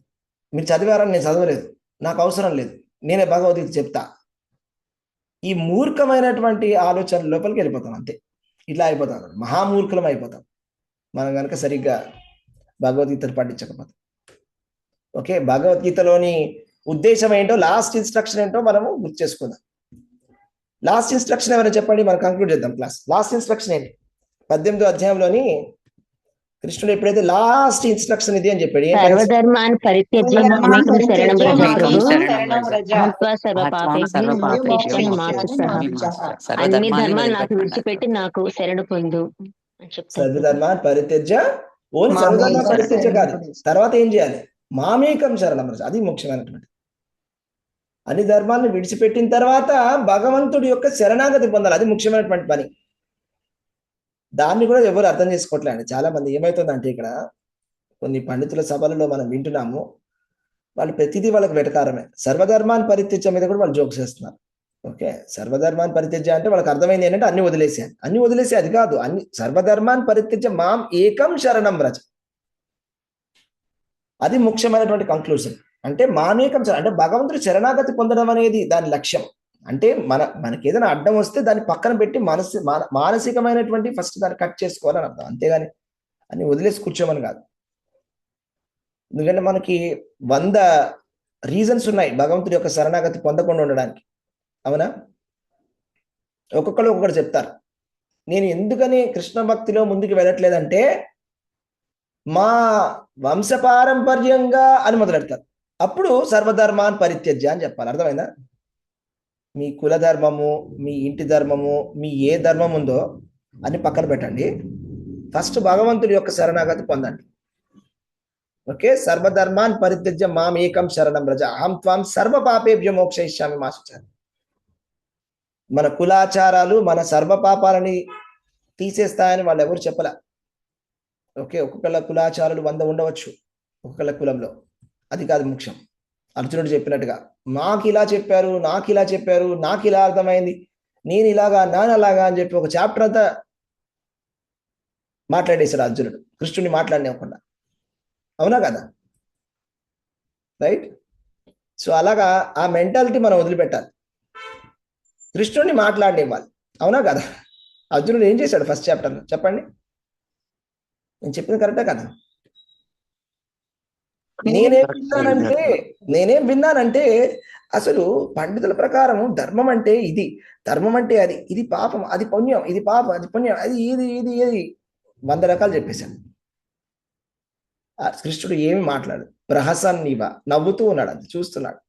మీరు చదివారని నేను చదవలేదు, నాకు అవసరం లేదు, నేనే భగవద్గీత చెప్తా. ఈ మూర్ఖమైనటువంటి ఆలోచన లోపలికి వెళ్ళిపోతాం అంతే. ఇట్లా అయిపోతాం, మహామూర్ఖులం అయిపోతాం మనం కనుక సరిగ్గా భగవద్గీతను పఠించకపోతాం. ఓకే, భగవద్గీతలోని ఉద్దేశం ఏంటో, లాస్ట్ ఇన్స్ట్రక్షన్ ఏంటో మనము గుర్తు చేసుకుందాం. లాస్ట్ ఇన్స్ట్రక్షన్ ఏమైనా చెప్పండి, మనం కంక్లూడ్ చేద్దాం క్లాస్. లాస్ట్ ఇన్స్ట్రక్షన్ ఏంటి? 18వ అధ్యాయంలోని కృష్ణుడు ఎప్పుడైతే లాస్ట్ ఇన్స్ట్రక్షన్ ఇది అని చెప్పాడు, సర్వధర్మాన్ని పరిత్యజ్య మామేకం శరణం వ్రజ. అన్ని ధర్మాలు నాకు విడిచిపెట్టి నాకు శరణు పొందు అని చెప్తారు. సర్వధర్మాన్ని పరిత్యజ్య, ఓన్లీ సర్వధర్మ పరిత్యజ్య కాదు, తర్వాత ఏం చేయాలి? మామేకం శరణం వ్రజ. అది ముఖ్యమైనటువంటి. అన్ని ధర్మాలను విడిచిపెట్టిన తర్వాత భగవంతుడి యొక్క శరణాగతి పొందాలి, అది ముఖ్యమైనటువంటి పని. దాన్ని కూడా ఎవరు అర్థం చేసుకోవట్లేదు. చాలా మంది ఏమవుతుందంటే, ఇక్కడ కొన్ని పండితుల సభలలో మనం వింటున్నాము, వాళ్ళు ప్రతిదీ వాళ్ళకి వెటకారమే. సర్వధర్మాన్ని పరిత్యజ్య మీద కూడా వాళ్ళు జోక్స్ చేస్తున్నారు. ఓకే, సర్వధర్మాన్ని పరిత్యజ్య అంటే వాళ్ళకి అర్థమైంది ఏంటంటే అన్ని వదిలేసాను, అన్ని వదిలేసి అది కాదు. అన్ని సర్వధర్మాన్ని పరిత్యజ్య మాం ఏకం శరణం వ్రజ, అది ముఖ్యమైనటువంటి కంక్లూజన్. అంటే మామేకం అంటే భగవంతుడు శరణాగతి పొందడం అనేది దాని లక్ష్యం. అంటే మనకి ఏదైనా అడ్డం వస్తే దాన్ని పక్కన పెట్టి మానసికమైనటువంటి ఫస్ట్ దాన్ని కట్ చేసుకోవాలని అర్థం. అంతేగాని అన్ని వదిలేసి కూర్చోమని కాదు. ఎందుకంటే మనకి 100 రీజన్స్ ఉన్నాయి భగవంతుడి యొక్క శరణాగతి పొందకుండా ఉండడానికి. అవునా? ఒక్కొక్కరు చెప్తారు, నేను ఎందుకని కృష్ణ భక్తిలో ముందుకు వెళ్ళట్లేదంటే మా వంశపారంపర్యంగా అని మొదలెడతారు. అప్పుడు సర్వధర్మాన్ పరిత్యజ్య అని చెప్పాలి. అర్థమైందా? మీ కుల ధర్మము, మీ ఇంటి ధర్మము, మీ ఏ ధర్మం ఉందో అని పక్కన పెట్టండి, ఫస్ట్ భగవంతుడి యొక్క శరణాగతి పొందండి. ఓకే, సర్వధర్మాన్ పరిత్యజ్య మాం ఏకం శరణం వ్రజ అహం త్వాం సర్వ పాపేభ్య మోక్షయిష్యామి మా శుచ. మన కులాచారాలు మన సర్వ పాపాలని తీసేస్తాయని వాళ్ళు ఎవరు చెప్పలే. ఓకే, ఒక్కొక్కళ్ళ కులాచారాలు 100 ఉండవచ్చు ఒక్కొక్కళ్ళ కులంలో, అది కాదు ముఖ్యం. అర్జునుడు చెప్పినట్టుగా నాకు ఇలా చెప్పారు, నాకు ఇలా చెప్పారు, నాకు ఇలా అర్థమైంది, నేను ఇలాగా నాన్న అలాగా అని చెప్పి ఒక చాప్టర్ అంతా మాట్లాడేశాడు అర్జునుడు, కృష్ణుడిని మాట్లాడినవ్వకుండా. అవునా కదా? రైట్. సో అలాగా ఆ మెంటాలిటీ మనం వదిలిపెట్టాలి, కృష్ణుడిని మాట్లాడనివ్వాలి. అవునా కదా? అర్జునుడు ఏం చేశాడు ఫస్ట్ చాప్టర్ చెప్పండి? నేను చెప్పింది కరెక్టే కదా? నేనేం విన్నానంటే అసలు పండితుల ప్రకారం ధర్మం అంటే ఇది, ధర్మం అంటే అది, ఇది పాపం, అది పుణ్యం, ఇది పాపం, అది పుణ్యం, అది ఇది ఇది ఇది 100 రకాలు చెప్పేశాను. కృష్ణుడు ఏమి మాట్లాడు, ప్రహసన్నివ, నవ్వుతూ ఉన్నాడు, అది చూస్తున్నాడు.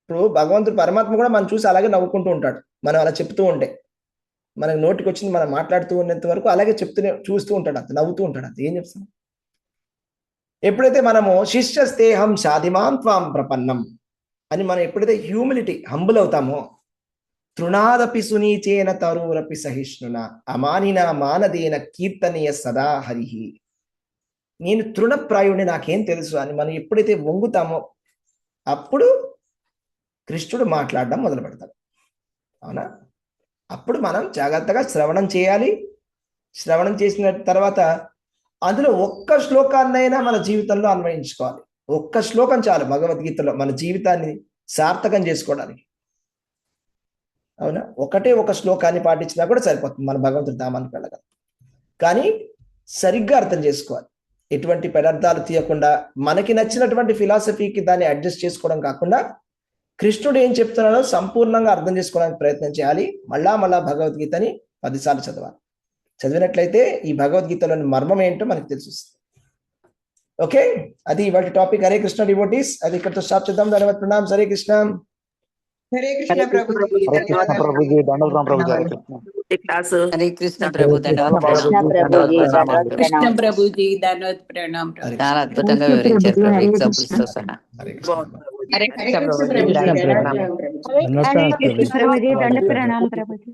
ఇప్పుడు భగవంతుడు పరమాత్మ కూడా మనం చూసి అలాగే నవ్వుకుంటూ ఉంటాడు. మనం అలా చెప్తూ ఉంటే, మనకు నోటికి వచ్చింది మనం మాట్లాడుతూ ఉన్నంత వరకు అలాగే చెప్తూనే చూస్తూ ఉంటాడు, అంత నవ్వుతూ ఉంటాడు. అంత ఏం చెప్తాం? ఎప్పుడైతే మనము శిష్యస్తేహం షాధిమాం త్వాం ప్రపన్నం అని మనం ఎప్పుడైతే హ్యూమిలిటీ, హంబుల్ అవుతామో, తృణాదపి సునీచేన తరూరపి సహిష్ణున అమానిన మానదేన కీర్తనీయ సదా హరిహి. నేను తృణప్రాయుడిని, నాకేం తెలుసు అని మనం ఎప్పుడైతే వంగుతామో అప్పుడు కృష్ణుడు మాట్లాడడం మొదలు పెడతాడు. అవునా? అప్పుడు మనం జాగ్రత్తగా శ్రవణం చేయాలి. శ్రవణం చేసిన తర్వాత అందులో ఒక్క శ్లోకాన్నైనా మన జీవితంలో అన్వయించుకోవాలి. ఒక్క శ్లోకం చాలు భగవద్గీతలో మన జీవితాన్ని సార్థకం చేసుకోవడానికి. అవునా? ఒకటే ఒక శ్లోకాన్ని పాటించినా కూడా సరిపోతుంది, మన భగవంతుడి ధామానికి వెళ్ళగలం. కానీ సరిగ్గా అర్థం చేసుకోవాలి, ఎటువంటి పదార్థాలు తీయకుండా మనకి నచ్చినటువంటి ఫిలాసఫీకి దాన్ని అడ్జస్ట్ చేసుకోవడం కాకుండా కృష్ణుడు ఏం చెప్తున్నాడో సంపూర్ణంగా అర్థం చేసుకోవడానికి ప్రయత్నం చేయాలి. మళ్ళా భగవద్గీతని 10 సార్లు చదవాలి. చదివినట్లయితే ఈ భగవద్గీతలోని మర్మం ఏంటో మనకు తెలుసు. ఓకే, అది ఇవాటి టాపిక్. హరే కృష్ణ డివోటీస్, అది ఇక్కడతో స్టాప్ చేద్దాం. ధన్యవాద, ప్రణామ్. హరే కృష్ణ. హరే కృష్ణ ప్రభుజీ. ప్రభుజీ దండవతం ప్రభుజీ. హరే కృష్ణ. హరే కృష్ణ ప్రభు, కృష్ణ ప్రభుజీ ధన్యవాద ప్రణామ్. చాలా అద్భుతంగా వివరించారు ప్రభు, ఎగ్జాంపుల్స్ తో సహా. హరే కృష్ణ. హరే కృష్ణ ప్రభుజీ. ప్రభుజీ దండ ప్రణామం ప్రభుజీ.